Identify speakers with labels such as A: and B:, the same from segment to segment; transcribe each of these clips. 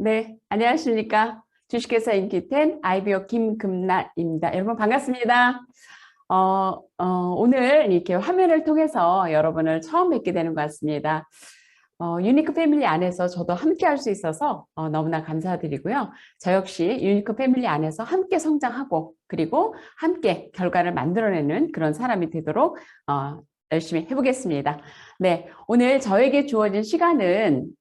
A: 네, 안녕하십니까. 주식회사 인기텐 아이비오 김금날입니다. 여러분 반갑습니다. 오늘 이렇게 화면을 통해서 여러분을 처음 뵙게 되는 것 같습니다. 유니크 패밀리 안에서 저도 함께 할 수 있어서 너무나 감사드리고요. 저 역시 유니크 패밀리 안에서 함께 성장하고 그리고 함께 결과를 만들어내는 그런 사람이 되도록 열심히 해보겠습니다. 네, 오늘 저에게 주어진 시간은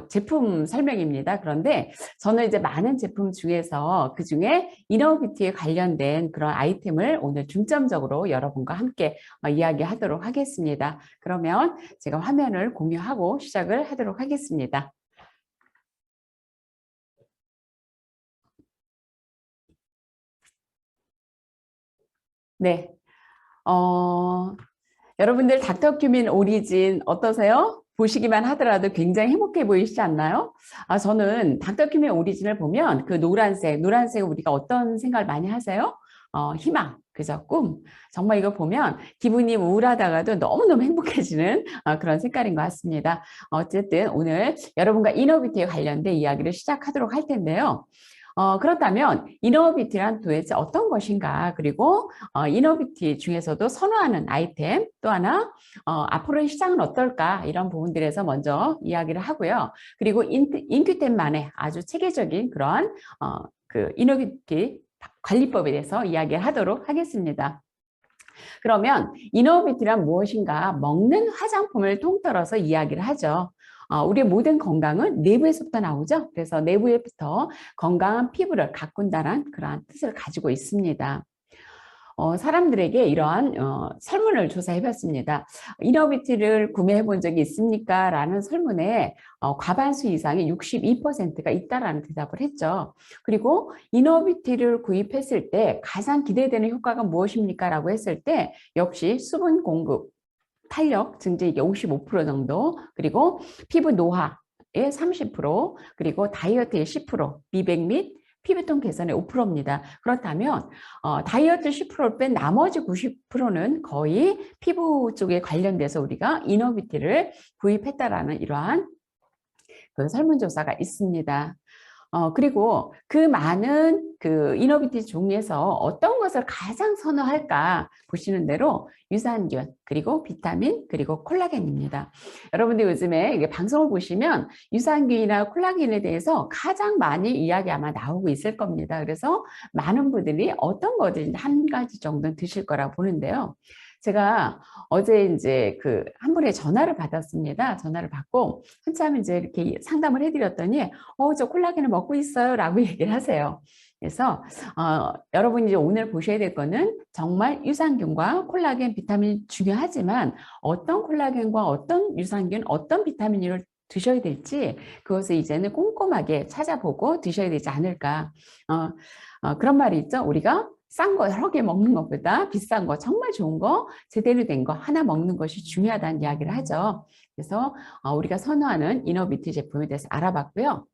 A: 제품 설명입니다. 그런데 저는 이제 많은 제품 중에서 그 중에 이너비티에 관련된 그런 아이템을 오늘 중점적으로 여러분과 함께 이야기하도록 하겠습니다. 그러면 제가 화면을 공유하고 시작을 하도록 하겠습니다. 네, 여러분들 닥터큐민 오리진 어떠세요? 보시기만 하더라도 굉장히 행복해 보이시지 않나요? 저는 닥터큐민 오리진을 보면 그 노란색 우리가 어떤 생각을 많이 하세요? 희망, 그죠? 꿈. 정말 이거 보면 기분이 우울하다가도 너무너무 행복해지는 그런 색깔인 것 같습니다. 어쨌든 오늘 여러분과 이너비티에 관련된 이야기를 시작하도록 할 텐데요. 그렇다면 이너비티란 도대체 어떤 것인가? 그리고 이너비티 중에서도 선호하는 아이템 또 하나 앞으로의 시장은 어떨까? 이런 부분들에서 먼저 이야기를 하고요. 그리고 인큐템만의 아주 체계적인 그런 그 이너비티 관리법에 대해서 이야기를 하도록 하겠습니다. 그러면 이너비티란 무엇인가? 먹는 화장품을 통틀어서 이야기를 하죠. 우리의 모든 건강은 내부에서부터 나오죠. 그래서 내부에부터 건강한 피부를 가꾼다는 그러한 뜻을 가지고 있습니다. 사람들에게 이러한 설문을 조사해 봤습니다. 이너비티를 구매해 본 적이 있습니까? 라는 설문에 과반수 이상의 62%가 있다라는 대답을 했죠. 그리고 이너비티를 구입했을 때 가장 기대되는 효과가 무엇입니까? 라고 했을 때 역시 수분 공급, 탄력 증제 이게 55% 정도, 그리고 피부 노화의 30%, 그리고 다이어트의 10%, 미백 및 피부톤 개선의 5%입니다. 그렇다면 다이어트 10%를 뺀 나머지 90%는 거의 피부 쪽에 관련돼서 우리가 이너비티를 구입했다라는 이러한 그 설문조사가 있습니다. 그리고 그 많은 그 이너비티 중에서 어떤 것을 가장 선호할까 보시는 대로 유산균, 그리고 비타민, 그리고 콜라겐입니다. 여러분들 요즘에 이게 방송을 보시면 유산균이나 콜라겐에 대해서 가장 많이 이야기 아마 나오고 있을 겁니다. 그래서 많은 분들이 어떤 거든지 한 가지 정도는 드실 거라 보는데요. 제가 어제 이제 그 한 분의 전화를 받았습니다. 전화를 받고 한참 이제 이렇게 상담을 해드렸더니 저 콜라겐을 먹고 있어요 라고 얘기를 하세요. 그래서 여러분이 이제 오늘 보셔야 될 거는 정말 유산균과 콜라겐, 비타민 중요하지만 어떤 콜라겐과 어떤 유산균, 어떤 비타민을 드셔야 될지 그것을 이제는 꼼꼼하게 찾아보고 드셔야 되지 않을까. 그런 말이 있죠. 우리가 싼 거 여러 개 먹는 것보다 비싼 거, 정말 좋은 거, 제대로 된 거 하나 먹는 것이 중요하다는 이야기를 하죠. 그래서 우리가 선호하는 이너비티 제품에 대해서 알아봤고요.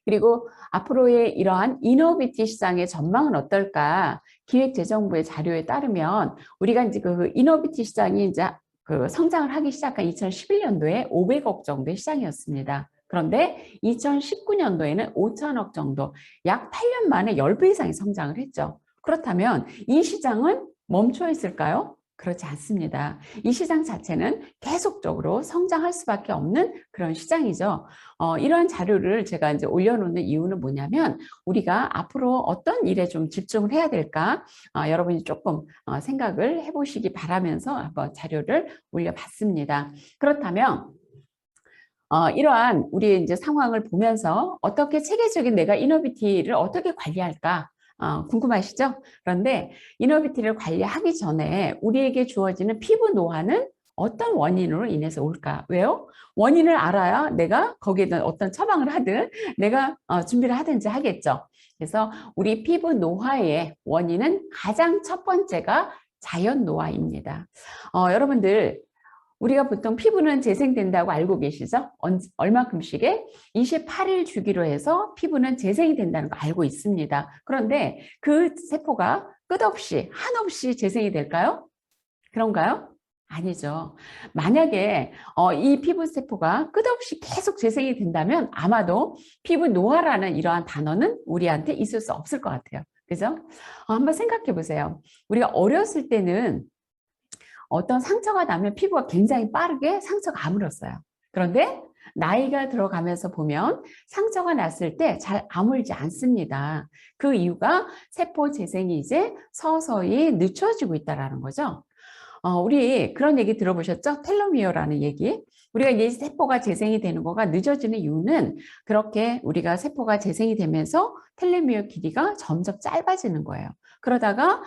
A: 그리고 앞으로의 이러한 이너비티 시장의 전망은 어떨까? 기획재정부의 자료에 따르면 우리가 이제 그 이너비티 시장이 이제 그 성장을 하기 시작한 2011년도에 500억 정도의 시장이었습니다. 그런데 2019년도에는 5천억 정도, 약 8년 만에 10배 이상의 성장을 했죠. 그렇다면 이 시장은 멈춰 있을까요? 그렇지 않습니다. 이 시장 자체는 계속적으로 성장할 수밖에 없는 그런 시장이죠. 이러한 자료를 제가 이제 올려놓는 이유는 뭐냐면 우리가 앞으로 어떤 일에 좀 집중을 해야 될까 여러분이 조금 생각을 해보시기 바라면서 한번 자료를 올려봤습니다. 그렇다면 이러한 우리의 이제 상황을 보면서 어떻게 체계적인 내가 이너비티를 어떻게 관리할까? 궁금하시죠? 그런데 이너비티를 관리하기 전에 우리에게 주어지는 피부 노화는 어떤 원인으로 인해서 올까? 왜요? 원인을 알아야 내가 거기에 대한 어떤 처방을 하든 내가 준비를 하든지 하겠죠. 그래서 우리 피부 노화의 원인은 가장 첫 번째가 자연 노화입니다. 여러분들 우리가 보통 피부는 재생된다고 알고 계시죠? 얼마큼씩에? 28일 주기로 해서 피부는 재생이 된다는 거 알고 있습니다. 그런데 그 세포가 끝없이 한없이 재생이 될까요? 그런가요? 아니죠. 만약에 이 피부 세포가 끝없이 계속 재생이 된다면 아마도 피부 노화라는 이러한 단어는 우리한테 있을 수 없을 것 같아요. 그죠? 한번 생각해 보세요. 우리가 어렸을 때는 어떤 상처가 나면 피부가 굉장히 빠르게 상처가 아물었어요. 그런데 나이가 들어가면서 보면 상처가 났을 때 잘 아물지 않습니다. 그 이유가 세포 재생이 이제 서서히 늦춰지고 있다는 거죠. 우리 그런 얘기 들어보셨죠? 텔로미어라는 얘기. 우리가 이 세포가 재생이 되는 거가 늦어지는 이유는 그렇게 우리가 세포가 재생이 되면서 텔로미어 길이가 점점 짧아지는 거예요. 그러다가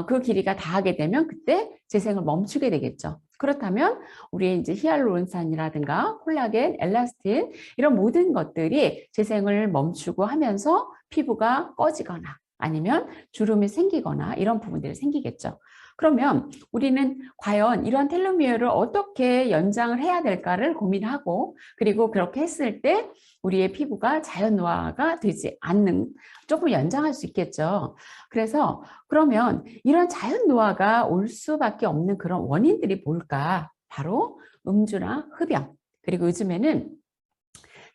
A: 그 길이가 다하게 되면 그때 재생을 멈추게 되겠죠. 그렇다면 우리 이제 히알루론산이라든가 콜라겐, 엘라스틴 이런 모든 것들이 재생을 멈추고 하면서 피부가 꺼지거나 아니면 주름이 생기거나 이런 부분들이 생기겠죠. 그러면 우리는 과연 이런 텔로미어를 어떻게 연장을 해야 될까를 고민하고 그리고 그렇게 했을 때 우리의 피부가 자연 노화가 되지 않는 조금 연장할 수 있겠죠. 그래서 그러면 이런 자연 노화가 올 수밖에 없는 그런 원인들이 뭘까? 바로 음주나 흡연 그리고 요즘에는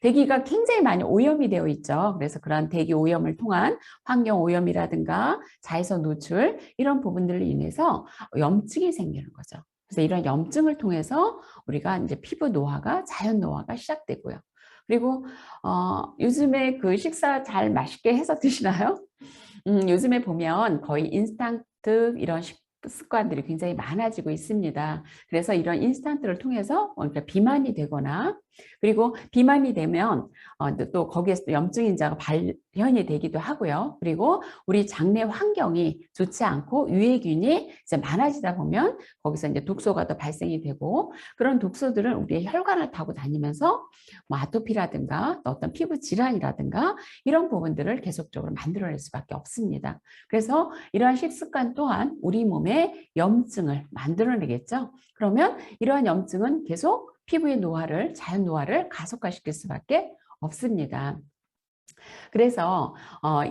A: 대기가 굉장히 많이 오염이 되어 있죠. 그래서 그런 대기 오염을 통한 환경 오염이라든가 자외선 노출 이런 부분들로 인해서 염증이 생기는 거죠. 그래서 이런 염증을 통해서 우리가 이제 피부 노화가 자연 노화가 시작되고요. 그리고 요즘에 그 식사 잘 맛있게 해서 드시나요? 요즘에 보면 거의 인스턴트 이런 습관들이 굉장히 많아지고 있습니다. 그래서 이런 인스턴트를 통해서 그러니까 비만이 되거나 그리고 비만이 되면 또 거기에서 또 염증 인자가 발현이 되기도 하고요. 그리고 우리 장내 환경이 좋지 않고 유해균이 이제 많아지다 보면 거기서 이제 독소가 더 발생이 되고 그런 독소들은 우리의 혈관을 타고 다니면서 뭐 아토피라든가 어떤 피부 질환이라든가 이런 부분들을 계속적으로 만들어낼 수밖에 없습니다. 그래서 이러한 식습관 또한 우리 몸에 염증을 만들어내겠죠. 그러면 이러한 염증은 계속 피부의 노화를 자연 노화를 가속화시킬 수밖에 없습니다. 그래서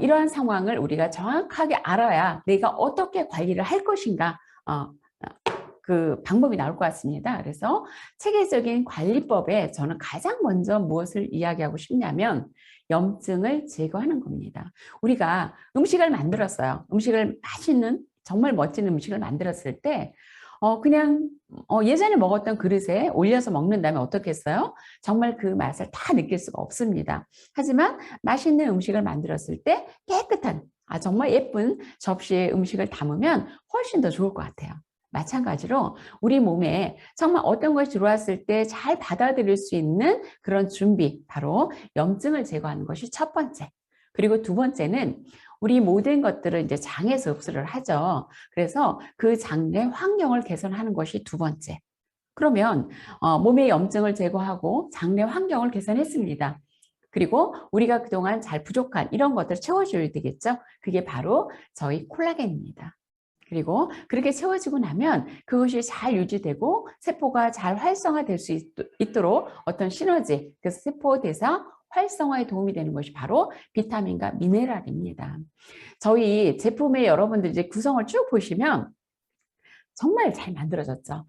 A: 이러한 상황을 우리가 정확하게 알아야 내가 어떻게 관리를 할 것인가 그 방법이 나올 것 같습니다. 그래서 체계적인 관리법에 저는 가장 먼저 무엇을 이야기하고 싶냐면 염증을 제거하는 겁니다. 우리가 음식을 만들었어요. 음식을 맛있는 정말 멋진 음식을 만들었을 때 그냥 예전에 먹었던 그릇에 올려서 먹는다면 어떻겠어요? 정말 그 맛을 다 느낄 수가 없습니다. 하지만 맛있는 음식을 만들었을 때 깨끗한 정말 예쁜 접시에 음식을 담으면 훨씬 더 좋을 것 같아요. 마찬가지로 우리 몸에 정말 어떤 것이 들어왔을 때 잘 받아들일 수 있는 그런 준비, 바로 염증을 제거하는 것이 첫 번째. 그리고 두 번째는 우리 모든 것들을 이제 장에서 흡수를 하죠. 그래서 그 장내 환경을 개선하는 것이 두 번째. 그러면 몸의 염증을 제거하고 장내 환경을 개선했습니다. 그리고 우리가 그동안 잘 부족한 이런 것들을 채워줘야 되겠죠. 그게 바로 저희 콜라겐입니다. 그리고 그렇게 채워지고 나면 그것이 잘 유지되고 세포가 잘 활성화될 수 있도록 어떤 시너지, 그래서 세포 대사 활성화에 도움이 되는 것이 바로 비타민과 미네랄입니다. 저희 제품의 여러분들 이제 구성을 쭉 보시면 정말 잘 만들어졌죠.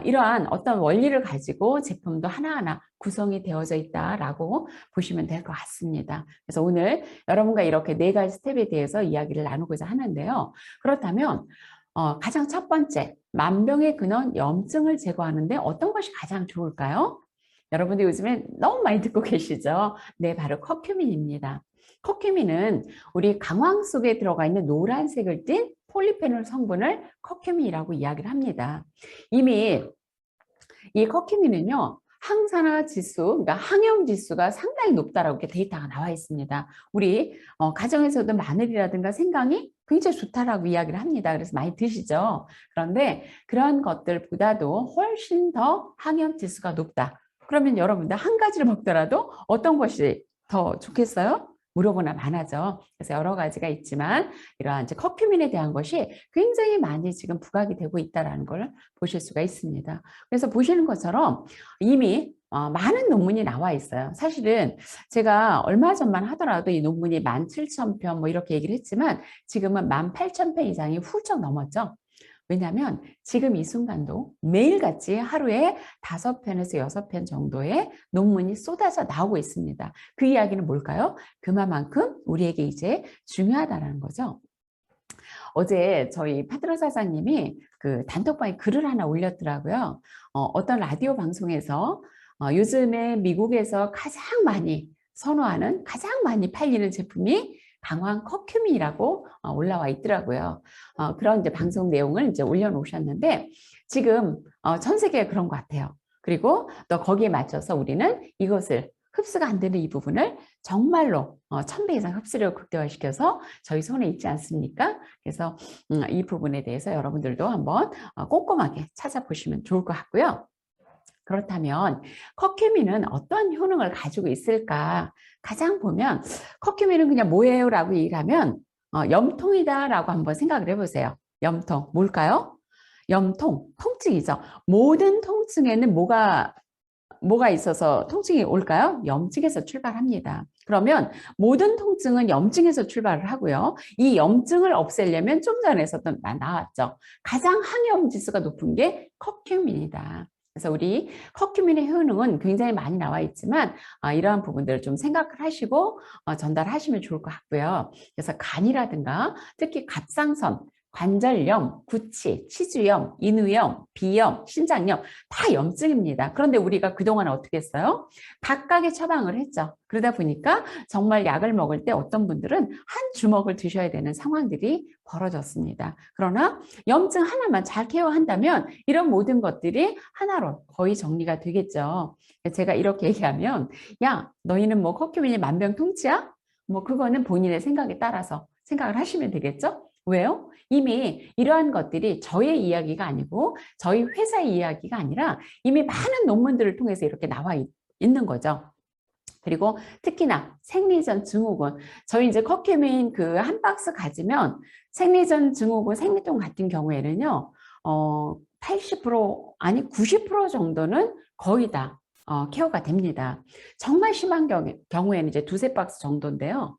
A: 이러한 어떤 원리를 가지고 제품도 하나하나 구성이 되어져 있다라고 보시면 될 것 같습니다. 그래서 오늘 여러분과 이렇게 네 가지 스텝에 대해서 이야기를 나누고자 하는데요. 그렇다면 가장 첫 번째, 만병의 근원 염증을 제거하는데 어떤 것이 가장 좋을까요? 여러분들 요즘에 너무 많이 듣고 계시죠? 네, 바로 커큐민입니다. 커큐민은 우리 강황 속에 들어가 있는 노란색을 띤 폴리페놀 성분을 커큐민이라고 이야기를 합니다. 이미 이 커큐민은요, 항산화 지수, 그러니까 항염 지수가 상당히 높다라고 이렇게 데이터가 나와 있습니다. 우리 가정에서도 마늘이라든가 생강이 굉장히 좋다라고 이야기를 합니다. 그래서 많이 드시죠. 그런데 그런 것들보다도 훨씬 더 항염 지수가 높다. 그러면 여러분들 한 가지를 먹더라도 어떤 것이 더 좋겠어요? 물어보나 많아져. 그래서 여러 가지가 있지만 이러한 이제 커큐민에 대한 것이 굉장히 많이 지금 부각이 되고 있다는 걸 보실 수가 있습니다. 그래서 보시는 것처럼 이미 많은 논문이 나와 있어요. 사실은 제가 얼마 전만 하더라도 이 논문이 17,000편 뭐 이렇게 얘기를 했지만 지금은 18,000편 이상이 훌쩍 넘었죠. 왜냐하면 지금 이 순간도 매일같이 하루에 5편에서 6편 정도의 논문이 쏟아져 나오고 있습니다. 그 이야기는 뭘까요? 그만큼 우리에게 이제 중요하다는 거죠. 어제 저희 파트너 사장님이 그 단톡방에 글을 하나 올렸더라고요. 어떤 라디오 방송에서 요즘에 미국에서 가장 많이 선호하는, 가장 많이 팔리는 제품이 강황 커큐민이라고 올라와 있더라고요. 그런 이제 방송 내용을 이제 올려놓으셨는데 지금 전 세계에 그런 것 같아요. 그리고 또 거기에 맞춰서 우리는 이것을 흡수가 안 되는 이 부분을 정말로 1000배 이상 흡수력을 극대화시켜서 저희 손에 있지 않습니까? 그래서 이 부분에 대해서 여러분들도 한번 꼼꼼하게 찾아보시면 좋을 것 같고요. 그렇다면 커큐민은 어떤 효능을 가지고 있을까? 가장 보면 커큐민은 그냥 뭐예요? 라고 얘기하면 염통이다 라고 한번 생각을 해보세요. 염통, 뭘까요? 염통, 통증이죠. 모든 통증에는 뭐가 있어서 통증이 올까요? 염증에서 출발합니다. 그러면 모든 통증은 염증에서 출발을 하고요. 이 염증을 없애려면 좀 전에서도 나왔죠. 가장 항염 지수가 높은 게 커큐민이다. 그래서 우리 커큐민의 효능은 굉장히 많이 나와 있지만 이러한 부분들을 좀 생각을 하시고 전달하시면 좋을 것 같고요. 그래서 간이라든가 특히 갑상선, 관절염, 구취, 치주염, 인후염, 비염, 신장염 다 염증입니다. 그런데 우리가 그동안 어떻게 했어요? 각각의 처방을 했죠. 그러다 보니까 정말 약을 먹을 때 어떤 분들은 한 주먹을 드셔야 되는 상황들이 벌어졌습니다. 그러나 염증 하나만 잘 케어한다면 이런 모든 것들이 하나로 거의 정리가 되겠죠. 제가 이렇게 얘기하면 야, 너희는 뭐 커큐민이 만병통치야? 뭐 그거는 본인의 생각에 따라서 생각을 하시면 되겠죠? 왜요? 이미 이러한 것들이 저의 이야기가 아니고 저희 회사의 이야기가 아니라 이미 많은 논문들을 통해서 이렇게 나와 있는 거죠. 그리고 특히나 생리전 증후군, 저희 이제 커큐민 그 한 박스 가지면 생리전 증후군, 생리통 같은 경우에는요, 80% 아니 90% 정도는 거의 다 케어가 됩니다. 정말 심한 경우에는 이제 두세 박스 정도인데요.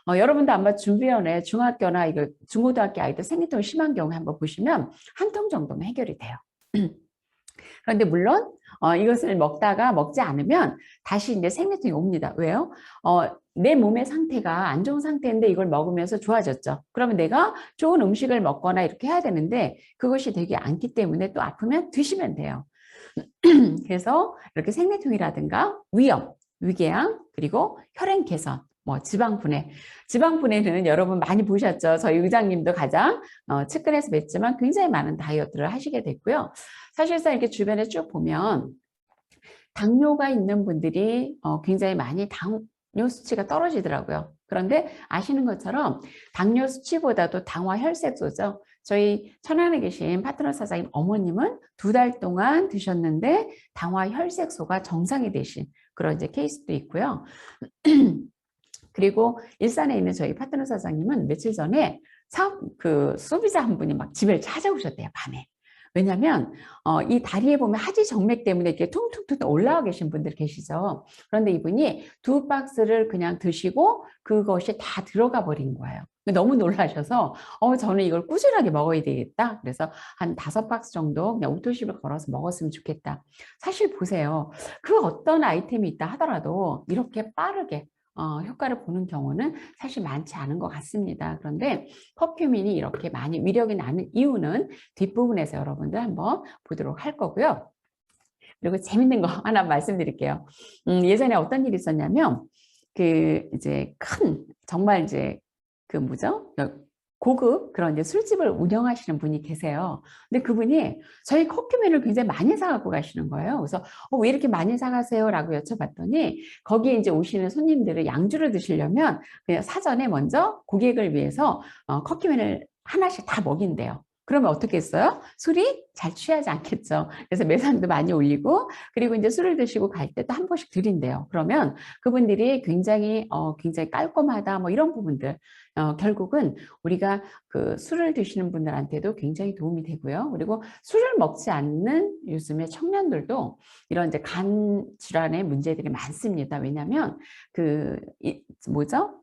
A: 여러분도 아마 주변에 중학교나 이거 중고등학교 아이들 생리통이 심한 경우에 한번 보시면 한 통 정도면 해결이 돼요. 그런데 물론 이것을 먹지 않으면 다시 이제 생리통이 옵니다. 왜요? 내 몸의 상태가 안 좋은 상태인데 이걸 먹으면서 좋아졌죠. 그러면 내가 좋은 음식을 먹거나 이렇게 해야 되는데 그것이 되지 않기 때문에 또 아프면 드시면 돼요. 그래서 이렇게 생리통이라든가 위염, 위궤양, 그리고 혈행 개선, 뭐 지방분해는 여러분 많이 보셨죠. 저희 의장님도 가장 측근에서 뵀지만 굉장히 많은 다이어트를 하시게 됐고요. 사실상 이렇게 주변에 쭉 보면 당뇨가 있는 분들이 굉장히 많이 당뇨 수치가 떨어지더라고요. 그런데 아시는 것처럼 당뇨 수치보다도 당화 혈색소죠. 저희 천안에 계신 파트너 사장님 어머님은 2달 동안 드셨는데 당화 혈색소가 정상이 되신 그런 이제 케이스도 있고요. 그리고 일산에 있는 저희 파트너 사장님은 며칠 전에 소비자 한 분이 막 집에 찾아오셨대요, 밤에. 왜냐하면 이 다리에 보면 하지 정맥 때문에 이렇게 퉁퉁퉁 올라와 계신 분들 계시죠. 그런데 이분이 2박스를 그냥 드시고 그것이 다 들어가 버린 거예요. 너무 놀라셔서 저는 이걸 꾸준하게 먹어야 되겠다. 그래서 한 5박스 정도 그냥 옥토십을 걸어서 먹었으면 좋겠다. 사실 보세요. 그 어떤 아이템이 있다 하더라도 이렇게 빠르게 효과를 보는 경우는 사실 많지 않은 것 같습니다. 그런데 커큐민이 이렇게 많이 위력이 나는 이유는 뒷부분에서 여러분들 한번 보도록 할 거고요. 그리고 재밌는 거 하나 말씀드릴게요. 예전에 어떤 일이 있었냐면 이제 정말 이제 뭐죠? 고급 그런 이제 술집을 운영하시는 분이 계세요. 근데 그분이 저희 커큐민을 굉장히 많이 사갖고 가시는 거예요. 그래서 왜 이렇게 많이 사가세요? 라고 여쭤봤더니 거기에 이제 오시는 손님들을 양주를 드시려면 그냥 사전에 먼저 고객을 위해서 커큐민을 하나씩 다 먹인대요. 그러면 어떻게 했어요? 술이 잘 취하지 않겠죠. 그래서 매상도 많이 올리고 그리고 이제 술을 드시고 갈 때 또 한 번씩 드린대요. 그러면 그분들이 굉장히 깔끔하다 뭐 이런 부분들 결국은 우리가 그 술을 드시는 분들한테도 굉장히 도움이 되고요. 그리고 술을 먹지 않는 요즘에 청년들도 이런 이제 간 질환의 문제들이 많습니다. 왜냐하면 뭐죠?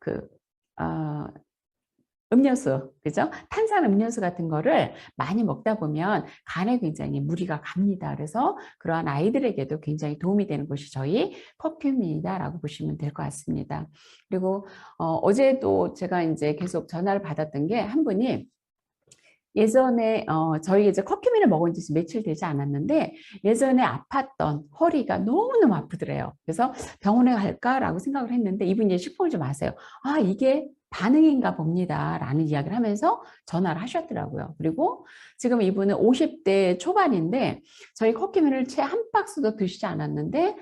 A: 음료수, 그죠? 탄산 음료수 같은 거를 많이 먹다 보면 간에 굉장히 무리가 갑니다. 그래서 그러한 아이들에게도 굉장히 도움이 되는 것이 저희 커큐민이다라고 보시면 될 것 같습니다. 그리고 어제도 제가 이제 계속 전화를 받았던 게 한 분이 예전에 저희 이제 커큐민을 먹은 지 며칠 되지 않았는데 예전에 아팠던 허리가 너무너무 아프더래요. 그래서 병원에 갈까라고 생각을 했는데 이분이 식품을 좀 아세요. 아, 이게 반응인가 봅니다. 라는 이야기를 하면서 전화를 하셨더라고요. 그리고 지금 이분은 50대 초반인데 저희 커큐민을 채 한 박스도 드시지 않았는데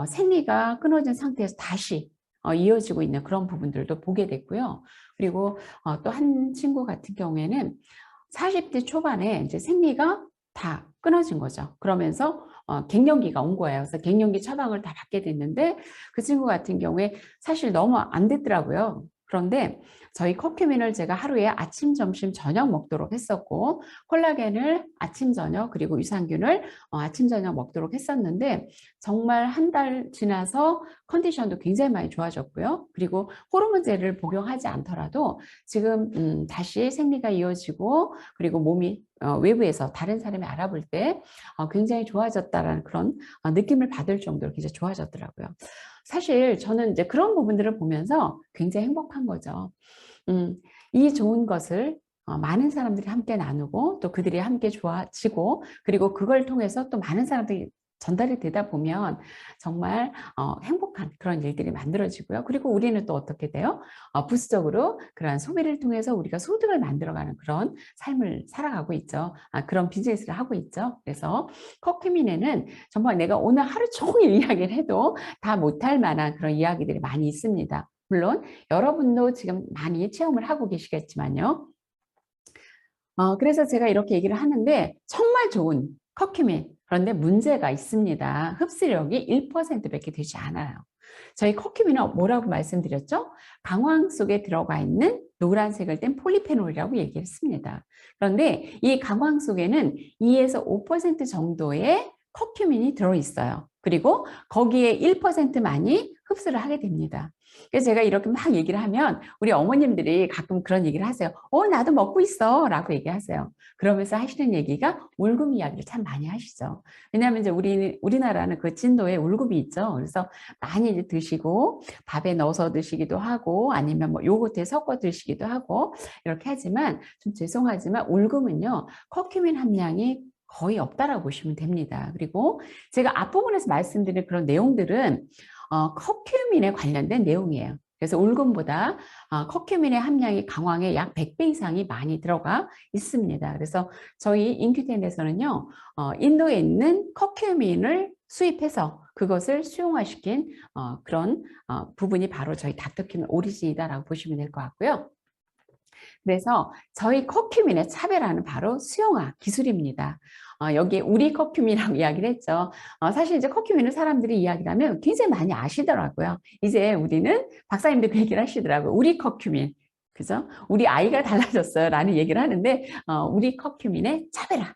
A: 생리가 끊어진 상태에서 다시 이어지고 있는 그런 부분들도 보게 됐고요. 그리고 또 한 친구 같은 경우에는 40대 초반에 이제 생리가 다 끊어진 거죠. 그러면서 갱년기가 온 거예요. 그래서 갱년기 처방을 다 받게 됐는데 그 친구 같은 경우에 사실 너무 안 됐더라고요. 그런데 저희 커큐민을 제가 하루에 아침, 점심, 저녁 먹도록 했었고 콜라겐을 아침, 저녁 그리고 유산균을 아침, 저녁 먹도록 했었는데 정말 한 달 지나서 컨디션도 굉장히 많이 좋아졌고요. 그리고 호르몬제를 복용하지 않더라도 지금 다시 생리가 이어지고 그리고 몸이 외부에서 다른 사람이 알아볼 때 굉장히 좋아졌다라는 그런 느낌을 받을 정도로 굉장히 좋아졌더라고요. 사실 저는 이제 그런 부분들을 보면서 굉장히 행복한 거죠. 이 좋은 것을 많은 사람들이 함께 나누고 또 그들이 함께 좋아지고 그리고 그걸 통해서 또 많은 사람들이 전달이 되다 보면 정말 행복한 그런 일들이 만들어지고요. 그리고 우리는 또 어떻게 돼요? 부수적으로 그러한 소비를 통해서 우리가 소득을 만들어가는 그런 삶을 살아가고 있죠. 그런 비즈니스를 하고 있죠. 그래서 커큐민에는 정말 내가 오늘 하루 종일 이야기를 해도 다 못할 만한 그런 이야기들이 많이 있습니다. 물론 여러분도 지금 많이 체험을 하고 계시겠지만요. 그래서 제가 이렇게 얘기를 하는데 정말 좋은 커큐민. 그런데 문제가 있습니다. 흡수력이 1%밖에 되지 않아요. 저희 커큐민은 뭐라고 말씀드렸죠? 강황 속에 들어가 있는 노란색을 뗀 폴리페놀이라고 얘기했습니다. 그런데 이 강황 속에는 2에서 5% 정도의 커큐민이 들어있어요. 그리고 거기에 1%만이 흡수를 하게 됩니다. 그래서 제가 이렇게 막 얘기를 하면 우리 어머님들이 가끔 그런 얘기를 하세요. 나도 먹고 있어 라고 얘기하세요. 그러면서 하시는 얘기가 울금 이야기를 참 많이 하시죠. 왜냐하면 이제 우리나라는 그 진도에 울금이 있죠. 그래서 많이 이제 드시고 밥에 넣어서 드시기도 하고 아니면 뭐 요거트에 섞어 드시기도 하고 이렇게 하지만 좀 죄송하지만 울금은요 커큐민 함량이 거의 없다라고 보시면 됩니다. 그리고 제가 앞부분에서 말씀드린 그런 내용들은 커큐민에 관련된 내용이에요. 그래서 울금보다 커큐민의 함량이 강황의 약 100배 이상이 많이 들어가 있습니다. 그래서 저희 인큐텐에서는요, 인도에 있는 커큐민을 수입해서 그것을 수용화시킨 그런 부분이 바로 저희 닥터큐민 오리진이다라고 보시면 될 것 같고요. 그래서 저희 커큐민의 차별화는 바로 수용화 기술입니다. 여기에 우리 커큐민이라고 이야기를 했죠. 사실 이제 커큐민을 사람들이 이야기를 하면 굉장히 많이 아시더라고요. 이제 우리는 박사님도 그 얘기를 하시더라고요. 우리 커큐민. 그죠? 우리 아이가 달라졌어요. 라는 얘기를 하는데, 우리 커큐민의 차별화.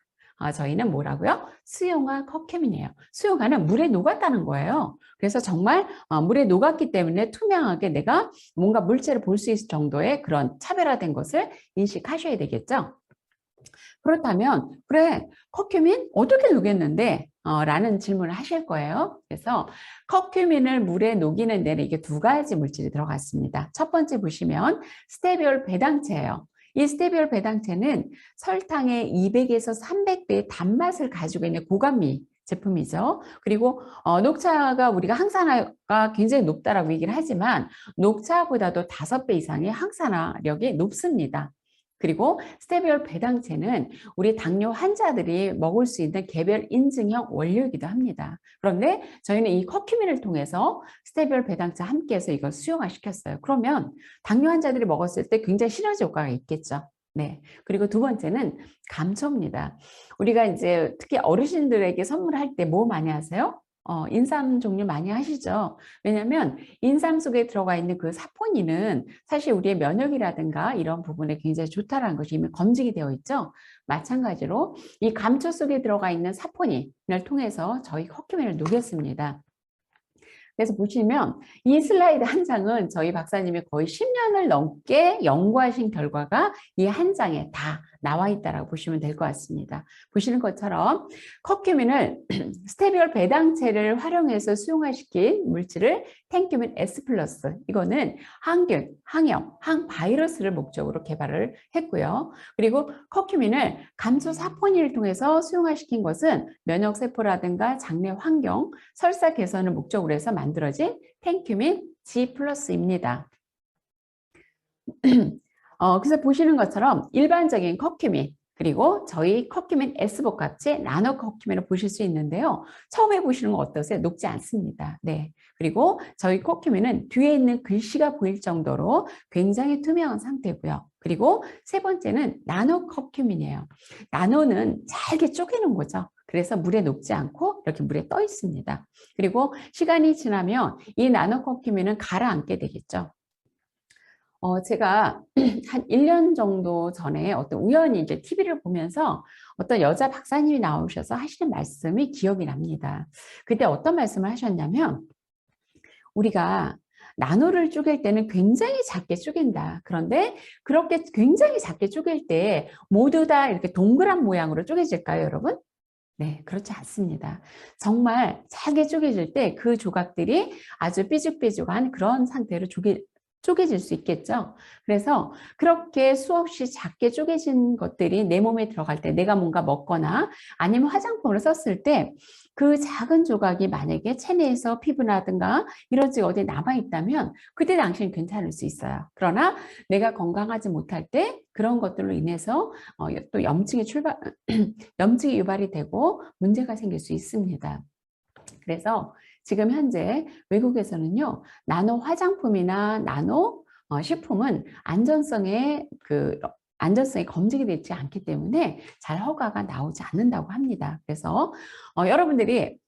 A: 저희는 뭐라고요? 수용화 커큐민이에요. 수용화는 물에 녹았다는 거예요. 그래서 정말 물에 녹았기 때문에 투명하게 내가 뭔가 물체를 볼 수 있을 정도의 그런 차별화된 것을 인식하셔야 되겠죠. 그렇다면 그래 커큐민 어떻게 녹였는데? 라는 질문을 하실 거예요. 그래서 커큐민을 물에 녹이는 데는 이게 두 가지 물질이 들어갔습니다. 첫 번째 보시면 스테비올 배당체예요. 이 스테비올 배당체는 설탕의 200에서 300배의 단맛을 가지고 있는 고감미 제품이죠. 그리고 녹차가 우리가 항산화가 굉장히 높다라고 얘기를 하지만 녹차보다도 5배 이상의 항산화력이 높습니다. 그리고 스테비올 배당체는 우리 당뇨 환자들이 먹을 수 있는 개별 인증형 원료이기도 합니다. 그런데 저희는 이 커큐민을 통해서 스테비올 배당체 함께해서 이걸 수용화시켰어요. 그러면 당뇨 환자들이 먹었을 때 굉장히 시너지 효과가 있겠죠. 네. 그리고 두 번째는 감초입니다. 우리가 이제 특히 어르신들에게 선물할 때 뭐 많이 하세요? 인삼 종류 많이 하시죠. 왜냐하면 인삼 속에 들어가 있는 그 사포닌은 사실 우리의 면역이라든가 이런 부분에 굉장히 좋다라는 것이 이미 검증이 되어 있죠. 마찬가지로 이 감초 속에 들어가 있는 사포닌을 통해서 저희 커큐민을 녹였습니다. 그래서 보시면 이 슬라이드 한 장은 저희 박사님이 거의 10년을 넘게 연구하신 결과가 이 한 장에 다 나와 있다라고 보시면 될 것 같습니다. 보시는 것처럼 커큐민을 스테비올 배당체를 활용해서 수용화시킨 물질을 텐큐민 S 플러스, 이거는 항균, 항염, 항바이러스를 목적으로 개발을 했고요. 그리고 커큐민을 감소 사포닌을 통해서 수용화시킨 것은 면역세포라든가 장내 환경, 설사 개선을 목적으로 해서 만들어진 텐큐민 G 플러스입니다. 그래서 보시는 것처럼 일반적인 커큐민, 그리고 저희 커큐민 S복합체 나노 커큐민을 보실 수 있는데요. 처음에 보시는 거 어떠세요? 녹지 않습니다. 네. 그리고 저희 커큐민은 뒤에 있는 글씨가 보일 정도로 굉장히 투명한 상태고요. 그리고 세 번째는 나노 커큐민이에요. 나노는 잘게 쪼개는 거죠. 그래서 물에 녹지 않고 이렇게 물에 떠 있습니다. 그리고 시간이 지나면 이 나노 커큐민은 가라앉게 되겠죠. 제가 한 1년 정도 전에 어떤 우연히 이제 TV를 보면서 어떤 여자 박사님이 나오셔서 하시는 말씀이 기억이 납니다. 그때 어떤 말씀을 하셨냐면, 우리가 나노를 쪼갤 때는 굉장히 작게 쪼갠다. 그런데 그렇게 굉장히 작게 쪼갤 때 모두 다 이렇게 동그란 모양으로 쪼개질까요, 여러분? 네, 그렇지 않습니다. 정말 잘게 쪼개질 때 그 조각들이 아주 삐죽삐죽한 그런 상태로 쪼개질 수 있겠죠. 그래서 그렇게 수없이 작게 쪼개진 것들이 내 몸에 들어갈 때, 내가 뭔가 먹거나 아니면 화장품을 썼을 때 그 작은 조각이 만약에 체내에서 피부라든가 이런 쪽에 어디에 남아있다면 그때 당시는 괜찮을 수 있어요. 그러나 내가 건강하지 못할 때 그런 것들로 인해서 또 염증이 유발이 되고 문제가 생길 수 있습니다. 그래서 지금 현재 외국에서는요, 나노 화장품이나 나노 식품은 안전성이 검증이 되지 않기 때문에 잘 허가가 나오지 않는다고 합니다. 그래서 여러분들이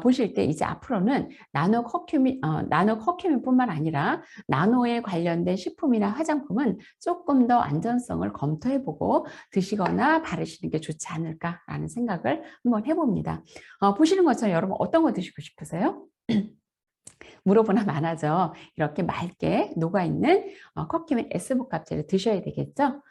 A: 보실 때 이제 앞으로는 나노 커큐민뿐만 아니라 나노에 관련된 식품이나 화장품은 조금 더 안전성을 검토해보고 드시거나 바르시는 게 좋지 않을까라는 생각을 한번 해봅니다. 보시는 것처럼 여러분 어떤 거 드시고 싶으세요? 물어보나 마나죠. 이렇게 맑게 녹아있는 커큐민 S복합체를 드셔야 되겠죠.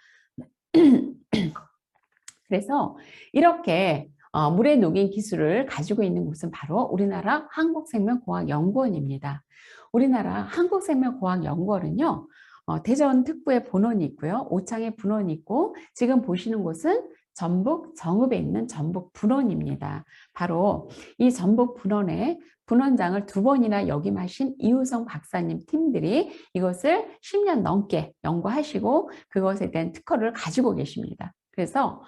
A: 그래서 이렇게 물에 녹인 기술을 가지고 있는 곳은 바로 우리나라 한국생명공학연구원입니다. 우리나라 한국생명공학연구원은요, 대전 특구에 본원이 있고요. 오창에 분원이 있고, 지금 보시는 곳은 전북 정읍에 있는 전북 분원입니다. 바로 이 전북 분원에 분원장을 2번이나 역임하신 이우성 박사님 팀들이 이것을 10년 넘게 연구하시고 그것에 대한 특허를 가지고 계십니다. 그래서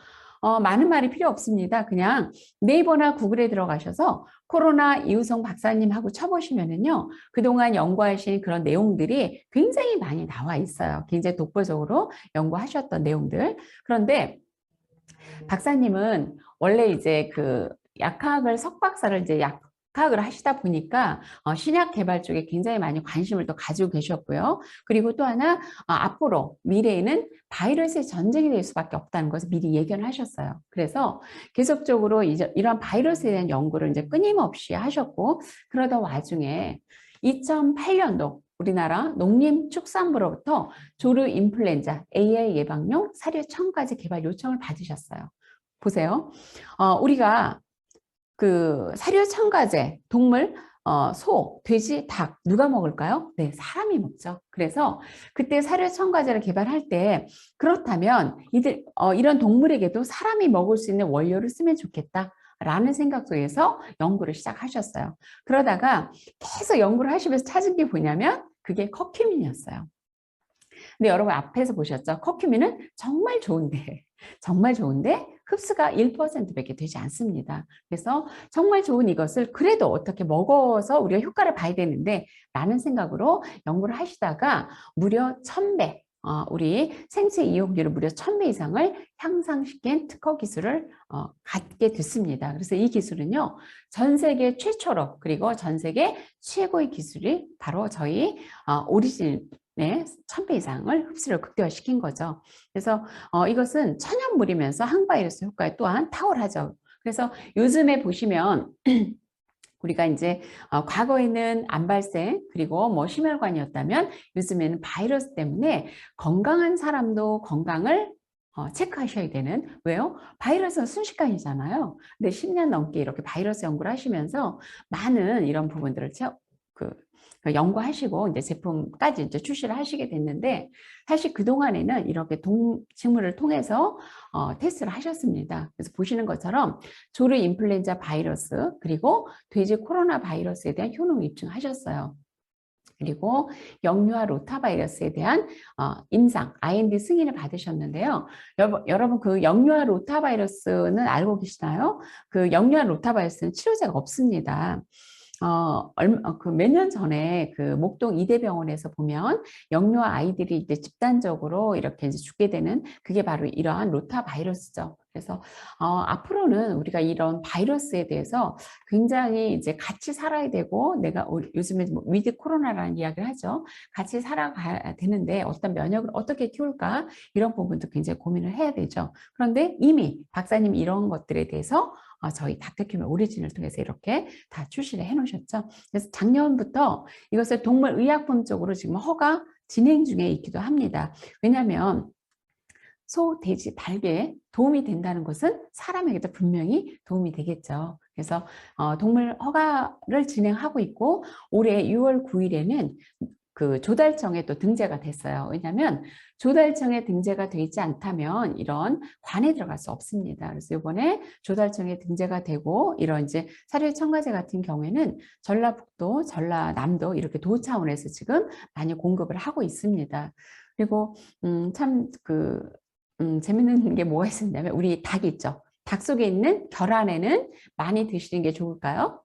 A: 많은 말이 필요 없습니다. 그냥 네이버나 구글에 들어가셔서 코로나 이우성 박사님하고 쳐보시면은요, 그동안 연구하신 그런 내용들이 굉장히 많이 나와 있어요. 굉장히 독보적으로 연구하셨던 내용들. 그런데 박사님은 원래 이제 그 약학을 석박사를 이제 약학을 하시다 보니까 신약 개발 쪽에 굉장히 많이 관심을 또 가지고 계셨고요. 그리고 또 하나 앞으로 미래에는 바이러스의 전쟁이 될 수밖에 없다는 것을 미리 예견을 하셨어요. 그래서 계속적으로 이제 이런 바이러스에 대한 연구를 이제 끊임없이 하셨고, 그러던 와중에 2008년도 우리나라 농림축산부로부터 조류 인플루엔자 AI 예방용 사료 첨가제 개발 요청을 받으셨어요. 보세요. 우리가 그 사료 첨가제 동물 소, 돼지, 닭 누가 먹을까요? 네, 사람이 먹죠. 그래서 그때 사료 첨가제를 개발할 때 그렇다면 이런 동물에게도 사람이 먹을 수 있는 원료를 쓰면 좋겠다. 라는 생각 속에서 연구를 시작하셨어요. 그러다가 계속 연구를 하시면서 찾은 게 뭐냐면 그게 커큐민이었어요. 근데 여러분 앞에서 보셨죠? 커큐민은 정말 좋은데 흡수가 1%밖에 되지 않습니다. 그래서 정말 좋은 이것을 그래도 어떻게 먹어서 우리가 효과를 봐야 되는데 라는 생각으로 연구를 하시다가 무려 1000배, 우리 생체 이용률을 무려 1000배 이상을 향상시킨 특허 기술을 갖게 됐습니다. 그래서 이 기술은요, 전 세계 최초로 그리고 전 세계 최고의 기술이 바로 저희 오리진 1000배 이상을 흡수를 극대화시킨 거죠. 그래서 이것은 천연물이면서 항바이러스 효과에 또한 탁월하죠. 그래서 요즘에 보시면 우리가 이제 과거에는 암 발생 그리고 뭐 심혈관이었다면 요즘에는 바이러스 때문에 건강한 사람도 건강을 체크하셔야 되는 왜요? 바이러스는 순식간이잖아요. 근데 10년 넘게 이렇게 바이러스 연구를 하시면서 많은 이런 부분들을 그, 연구하시고 이제 제품까지 이제 출시를 하시게 됐는데 사실 그동안에는 이렇게 동식물을 통해서 테스트를 하셨습니다. 그래서 보시는 것처럼 조류 인플루엔자 바이러스 그리고 돼지 코로나 바이러스에 대한 효능 입증하셨어요. 그리고 영유아 로타바이러스에 대한 임상, IND 승인을 받으셨는데요. 여러분 그 영유아 로타바이러스는 알고 계시나요? 그 영유아 로타바이러스는 치료제가 없습니다. 그 몇 년 전에 그 목동 이대병원에서 보면 영유아 아이들이 이제 집단적으로 이렇게 이제 죽게 되는 그게 바로 이러한 로타 바이러스죠. 그래서 앞으로는 우리가 이런 바이러스에 대해서 굉장히 이제 같이 살아야 되고 내가 요즘에 뭐 위드 코로나라는 이야기를 하죠. 같이 살아가야 되는데 어떤 면역을 어떻게 키울까 이런 부분도 굉장히 고민을 해야 되죠. 그런데 이미 박사님이 이런 것들에 대해서 저희 닥터큐메 오리진을 통해서 이렇게 다 출시를 해 놓으셨죠. 그래서 작년부터 이것을 동물의약품 쪽으로 지금 허가 진행 중에 있기도 합니다. 왜냐하면 소, 돼지, 닭에 도움이 된다는 것은 사람에게도 분명히 도움이 되겠죠. 그래서 동물 허가를 진행하고 있고 올해 6월 9일에는 그 조달청에 또 등재가 됐어요. 왜냐하면 조달청에 등재가 되지 않다면 이런 관에 들어갈 수 없습니다. 그래서 이번에 조달청에 등재가 되고 이런 이제 사료 첨가제 같은 경우에는 전라북도, 전라남도 이렇게 도 차원에서 지금 많이 공급을 하고 있습니다. 그리고 참그 재밌는 게 뭐가 있었냐면 우리 닭 있죠. 닭 속에 있는 결안에는 많이 드시는 게 좋을까요?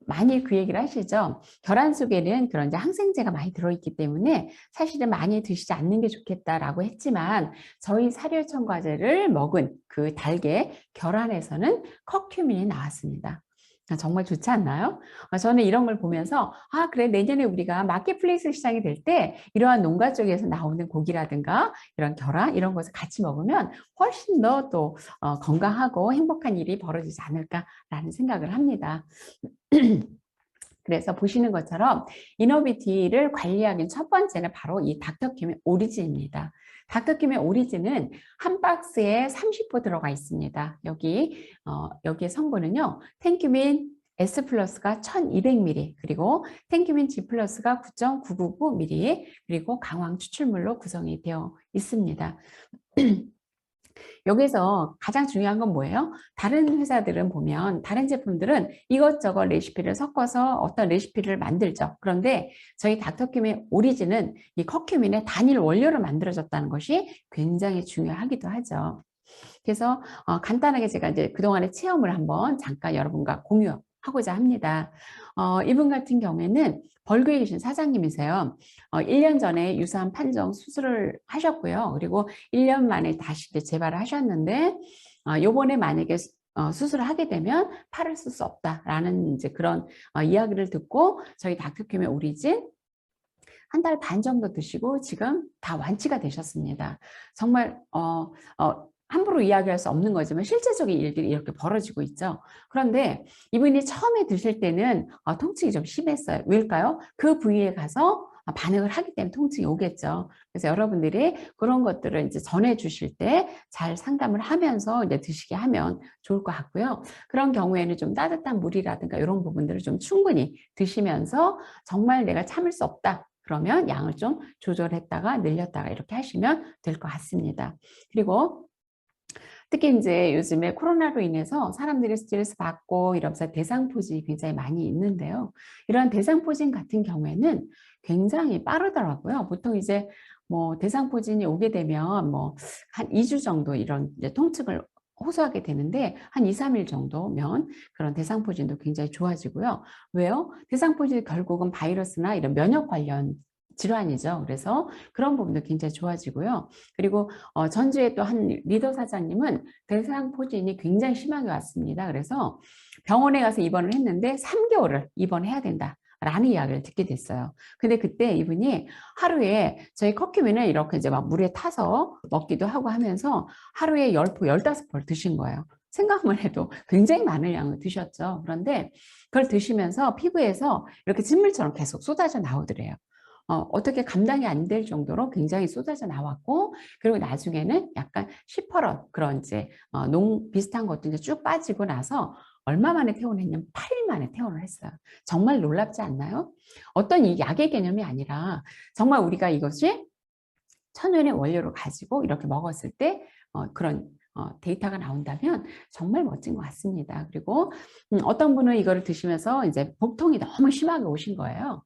A: 많이 그 얘기를 하시죠. 결안 속에는 그런 이제 항생제가 많이 들어있기 때문에 사실은 많이 드시지 않는 게 좋겠다라고 했지만 저희 사료 첨가제를 먹은 그 닭의 결안에서는 커큐민이 나왔습니다. 정말 좋지 않나요? 저는 이런 걸 보면서 그래 내년에 우리가 마켓플레이스 시장이 될 때 이러한 농가 쪽에서 나오는 고기라든가 이런 결함 이런 것을 같이 먹으면 훨씬 더 또 건강하고 행복한 일이 벌어지지 않을까라는 생각을 합니다. 그래서 보시는 것처럼 이너비티를 관리하기 첫 번째는 바로 이 닥터킴의 오리진입니다. 닥터킴의 오리진은 한 박스에 30호 들어가 있습니다. 여기의 성분은요. 텐큐민 S 플러스가 1200ml 그리고 텐큐민 G 플러스가 9.999ml 그리고 강황 추출물로 구성이 되어 있습니다. 여기서 가장 중요한 건 뭐예요? 다른 회사들은 보면 다른 제품들은 이것저것 레시피를 섞어서 어떤 레시피를 만들죠. 그런데 저희 닥터큐민 오리진은 이 커큐민의 단일 원료로 만들어졌다는 것이 굉장히 중요하기도 하죠. 그래서 간단하게 제가 이제 그동안의 체험을 한번 잠깐 여러분과 공유하고자 합니다. 이분 같은 경우에는 벌교에 계신 사장님이세요. 1년 전에 유사암 판정 수술을 하셨고요. 그리고 1년 만에 다시 재발을 하셨는데 요번에 만약에 수술을 하게 되면 팔을 쓸 수 없다라는 이제 그런 이야기를 듣고 저희 닥터큐메 오리진 한 달 반 정도 드시고 지금 다 완치가 되셨습니다. 정말 함부로 이야기할 수 없는 거지만 실제적인 일들이 이렇게 벌어지고 있죠. 그런데 이분이 처음에 드실 때는 통증이 좀 심했어요. 왜일까요? 그 부위에 가서 반응을 하기 때문에 통증이 오겠죠. 그래서 여러분들이 그런 것들을 이제 전해 주실 때 잘 상담을 하면서 이제 드시게 하면 좋을 것 같고요. 그런 경우에는 좀 따뜻한 물이라든가 이런 부분들을 좀 충분히 드시면서 정말 내가 참을 수 없다. 그러면 양을 좀 조절했다가 늘렸다가 이렇게 하시면 될 것 같습니다. 그리고 특히 이제 요즘에 코로나로 인해서 사람들이 스트레스 받고 이러면서 대상포진이 굉장히 많이 있는데요. 이런 대상포진 같은 경우에는 굉장히 빠르더라고요. 보통 이제 뭐 대상포진이 오게 되면 뭐 한 2주 정도 이런 이제 통증을 호소하게 되는데 한 2, 3일 정도면 그런 대상포진도 굉장히 좋아지고요. 왜요? 대상포진이 결국은 바이러스나 이런 면역 관련 질환이죠. 그래서 그런 부분도 굉장히 좋아지고요. 그리고 전주에 또 한 리더 사장님은 대상포진이 굉장히 심하게 왔습니다. 그래서 병원에 가서 입원을 했는데 3개월을 입원해야 된다. 라는 이야기를 듣게 됐어요. 근데 그때 이분이 하루에 저희 커큐민을 이렇게 이제 막 물에 타서 먹기도 하고 하면서 하루에 10포, 15포를 드신 거예요. 생각만 해도 굉장히 많은 양을 드셨죠. 그런데 그걸 드시면서 피부에서 이렇게 진물처럼 계속 쏟아져 나오더래요. 어떻게 감당이 안 될 정도로 굉장히 쏟아져 나왔고, 그리고 나중에는 약간 시퍼런 그런 이제 농 비슷한 것도 이제 쭉 빠지고 나서 얼마 만에 퇴원을 했냐면 8일 만에 퇴원을 했어요. 정말 놀랍지 않나요? 어떤 이 약의 개념이 아니라 정말 우리가 이것이 천연의 원료를 가지고 이렇게 먹었을 때 그런 데이터가 나온다면 정말 멋진 것 같습니다. 그리고 어떤 분은 이거를 드시면서 이제 복통이 너무 심하게 오신 거예요.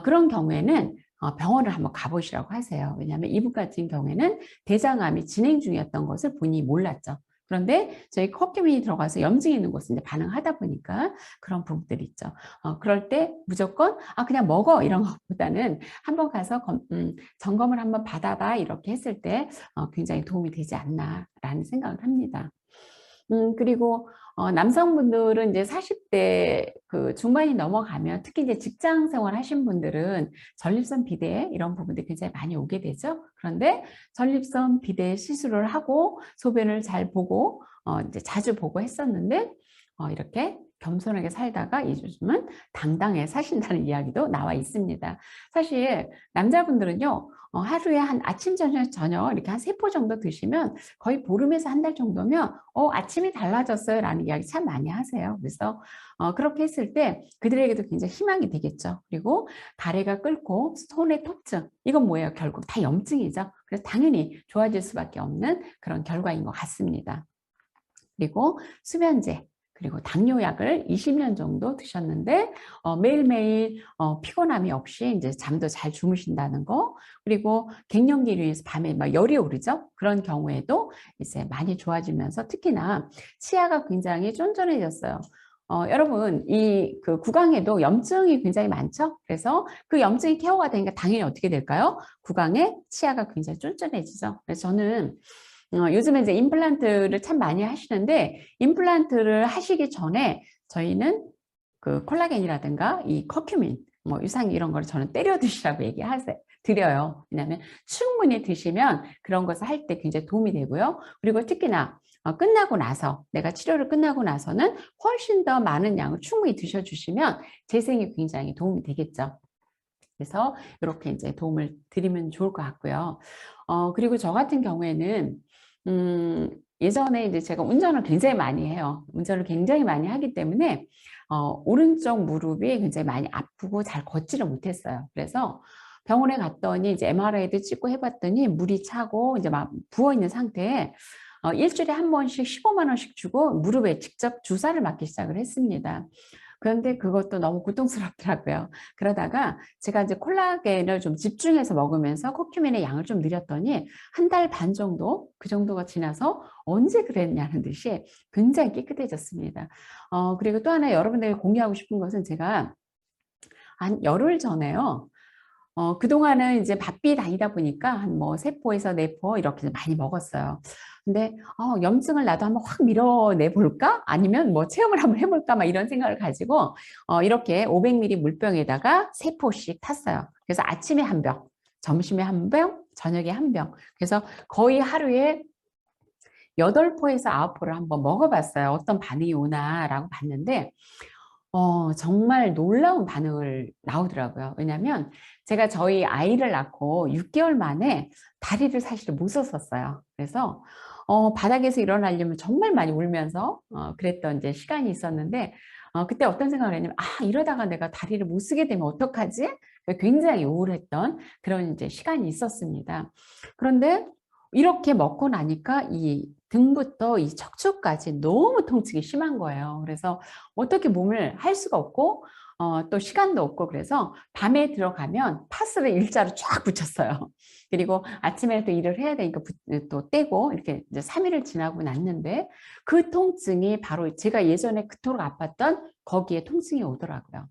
A: 그런 경우에는 병원을 한번 가보시라고 하세요. 왜냐하면 이분 같은 경우에는 대장암이 진행 중이었던 것을 본인이 몰랐죠. 그런데 저희 커큐민이 들어가서 염증이 있는 곳에 이제 반응하다 보니까 그런 부분들이 있죠. 그럴 때 무조건 그냥 먹어 이런 것보다는 한번 가서 점검을 한번 받아봐 이렇게 했을 때 굉장히 도움이 되지 않나라는 생각을 합니다. 그리고 남성분들은 이제 40대 그 중반이 넘어가면 특히 이제 직장 생활 하신 분들은 전립선 비대 이런 부분들이 굉장히 많이 오게 되죠. 그런데 전립선 비대 시술을 하고 소변을 잘 보고 이제 자주 보고 했었는데 이렇게 겸손하게 살다가 요즘은 당당해 사신다는 이야기도 나와 있습니다. 사실 남자분들은요, 하루에 한 아침, 저녁 이렇게 한 3포 정도 드시면 거의 보름에서 한 달 정도면 아침이 달라졌어요 라는 이야기 참 많이 하세요. 그래서 그렇게 했을 때 그들에게도 굉장히 희망이 되겠죠. 그리고 가래가 끓고 손의 통증, 이건 뭐예요? 결국 다 염증이죠. 그래서 당연히 좋아질 수밖에 없는 그런 결과인 것 같습니다. 그리고 수면제, 그리고 당뇨약을 20년 정도 드셨는데 매일매일 피곤함이 없이 이제 잠도 잘 주무신다는 거, 그리고 갱년기로 인해서 밤에 막 열이 오르죠. 그런 경우에도 이제 많이 좋아지면서 특히나 치아가 굉장히 쫀쫀해졌어요. 여러분, 이 그 구강에도 염증이 굉장히 많죠. 그래서 그 염증이 케어가 되니까 당연히 어떻게 될까요? 구강에 치아가 굉장히 쫀쫀해지죠. 그래서 저는 요즘에 이제 임플란트를 참 많이 하시는데, 임플란트를 하시기 전에 저희는 그 콜라겐이라든가 이 커큐민, 뭐 유산균 이런 거를 저는 때려 드시라고 드려요. 왜냐하면 충분히 드시면 그런 것을 할 때 굉장히 도움이 되고요. 그리고 특히나 끝나고 나서, 내가 치료를 끝나고 나서는 훨씬 더 많은 양을 충분히 드셔주시면 재생이 굉장히 도움이 되겠죠. 그래서 이렇게 이제 도움을 드리면 좋을 것 같고요. 그리고 저 같은 경우에는 예전에 이제 제가 운전을 굉장히 많이 해요. 운전을 굉장히 많이 하기 때문에 오른쪽 무릎이 굉장히 많이 아프고 잘 걷지를 못했어요. 그래서 병원에 갔더니 이제 MRI도 찍고 해봤더니 물이 차고 이제 막 부어 있는 상태에 일주일에 한 번씩 15만 원씩 주고 무릎에 직접 주사를 맞기 시작을 했습니다. 그런데 그것도 너무 고통스럽더라고요. 그러다가 제가 이제 콜라겐을 좀 집중해서 먹으면서 커큐민의 양을 좀 늘렸더니 한 달 반 정도, 그 정도가 지나서 언제 그랬냐는 듯이 굉장히 깨끗해졌습니다. 그리고 또 하나 여러분들에게 공유하고 싶은 것은 제가 한 열흘 전에요. 그동안은 이제 바삐 다니다 보니까 한 뭐 3포에서 4포 이렇게 많이 먹었어요. 근데 염증을 나도 한번 확 밀어내 볼까? 아니면 뭐 체험을 한번 해볼까? 막 이런 생각을 가지고 이렇게 500ml 물병에다가 3포씩 탔어요. 그래서 아침에 한 병, 점심에 한 병, 저녁에 한 병. 그래서 거의 하루에 8포에서 9포를 한번 먹어봤어요. 어떤 반응이 오나라고 봤는데 정말 놀라운 반응을 나오더라고요. 왜냐하면 제가 저희 아이를 낳고 6개월 만에 다리를 사실 못 썼었어요. 그래서 바닥에서 일어나려면 정말 많이 울면서 그랬던 이제 시간이 있었는데 그때 어떤 생각을 했냐면 이러다가 내가 다리를 못 쓰게 되면 어떡하지? 굉장히 우울했던 그런 이제 시간이 있었습니다. 그런데 이렇게 먹고 나니까 이 등부터 이 척추까지 너무 통증이 심한 거예요. 그래서 어떻게 몸을 할 수가 없고 또 시간도 없고, 그래서 밤에 들어가면 파스를 일자로 쫙 붙였어요. 그리고 아침에 또 일을 해야 되니까 또 떼고 이렇게 이제 3일을 지나고 났는데 그 통증이 바로 제가 예전에 그토록 아팠던 거기에 통증이 오더라고요.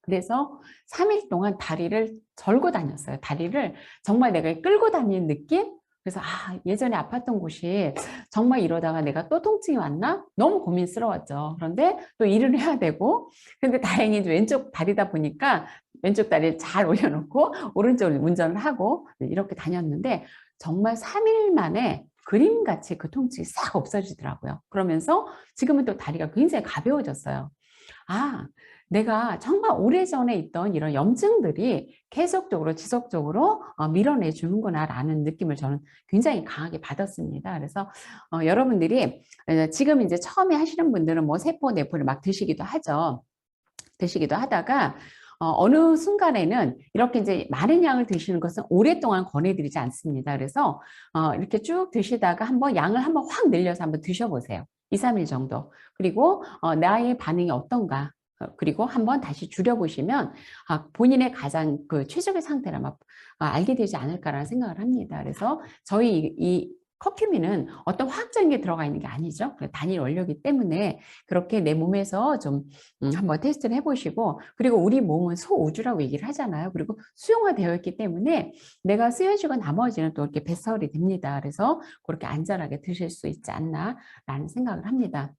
A: 그래서 3일 동안 다리를 절고 다녔어요. 다리를 정말 내가 끌고 다니는 느낌? 그래서 예전에 아팠던 곳이 정말 이러다가 내가 또 통증이 왔나? 너무 고민스러웠죠. 그런데 또 일을 해야 되고, 근데 다행히 왼쪽 다리다 보니까 왼쪽 다리를 잘 올려놓고 오른쪽으로 운전을 하고 이렇게 다녔는데 정말 3일 만에 그림같이 그 통증이 싹 없어지더라고요. 그러면서 지금은 또 다리가 굉장히 가벼워졌어요. 아, 내가 정말 오래전에 있던 이런 염증들이 계속적으로 지속적으로 밀어내 주는구나라는 느낌을 저는 굉장히 강하게 받았습니다. 그래서 여러분들이 지금 이제 처음에 하시는 분들은 뭐 세포, 내포를 막 드시기도 하죠. 드시기도 하다가 어느 순간에는 이렇게 이제 많은 양을 드시는 것은 오랫동안 권해드리지 않습니다. 그래서 이렇게 쭉 드시다가 한번 양을 한번 확 늘려서 한번 드셔보세요. 2, 3일 정도. 그리고 나의 반응이 어떤가. 그리고 한번 다시 줄여보시면 본인의 가장 그 최적의 상태를 아마 알게 되지 않을까라는 생각을 합니다. 그래서 저희 이 커큐민은 어떤 화학적인 게 들어가 있는 게 아니죠. 단일 원료이기 때문에 그렇게 내 몸에서 좀 한번 테스트를 해보시고, 그리고 우리 몸은 소우주라고 얘기를 하잖아요. 그리고 수용화되어 있기 때문에 내가 쓰여지고 나머지는 또 이렇게 배설이 됩니다. 그래서 그렇게 안전하게 드실 수 있지 않나라는 생각을 합니다.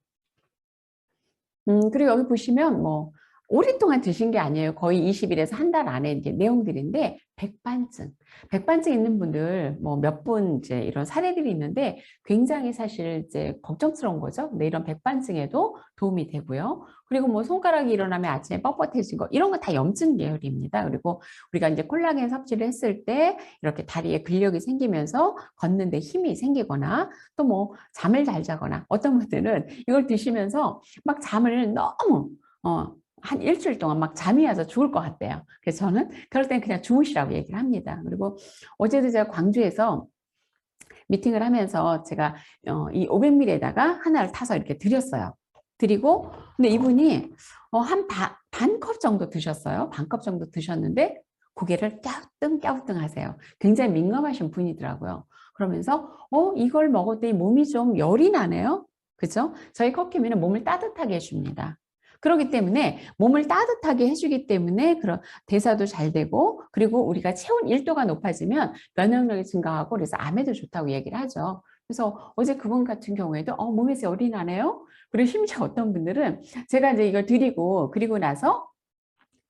A: 그리고 여기 보시면 뭐 오랫동안 드신 게 아니에요. 거의 20일에서 한 달 안에 이제 내용들인데 백반증. 백반증 있는 분들 뭐 몇 분 이제 이런 사례들이 있는데 굉장히 사실 이제 걱정스러운 거죠. 근데 이런 백반증에도 도움이 되고요. 그리고 뭐 손가락이 일어나면 아침에 뻣뻣해진 거 이런 거 다 염증 계열입니다. 그리고 우리가 이제 콜라겐 섭취를 했을 때 이렇게 다리에 근력이 생기면서 걷는데 힘이 생기거나 또 뭐 잠을 잘 자거나 어떤 분들은 이걸 드시면서 막 잠을 너무 한 일주일 동안 막 잠이 와서 죽을 것 같대요. 그래서 저는 그럴 때는 그냥 주무시라고 얘기를 합니다. 그리고 어제도 제가 광주에서 미팅을 하면서 제가 이 500ml에다가 하나를 타서 이렇게 드렸어요. 드리고 근데 이분이 한 반 컵 정도 드셨어요. 반 컵 정도 드셨는데 고개를 깨우뚱깨우뚱 하세요. 굉장히 민감하신 분이더라고요. 그러면서 이걸 먹었더니 몸이 좀 열이 나네요. 그죠? 저희 커큐민은 몸을 따뜻하게 해줍니다. 그렇기 때문에 몸을 따뜻하게 해주기 때문에 그런 대사도 잘 되고, 그리고 우리가 체온 1도가 높아지면 면역력이 증가하고 그래서 암에도 좋다고 얘기를 하죠. 그래서 어제 그분 같은 경우에도 몸에서 열이 나네요. 그리고 심지어 어떤 분들은 제가 이제 이걸 드리고 그리고 나서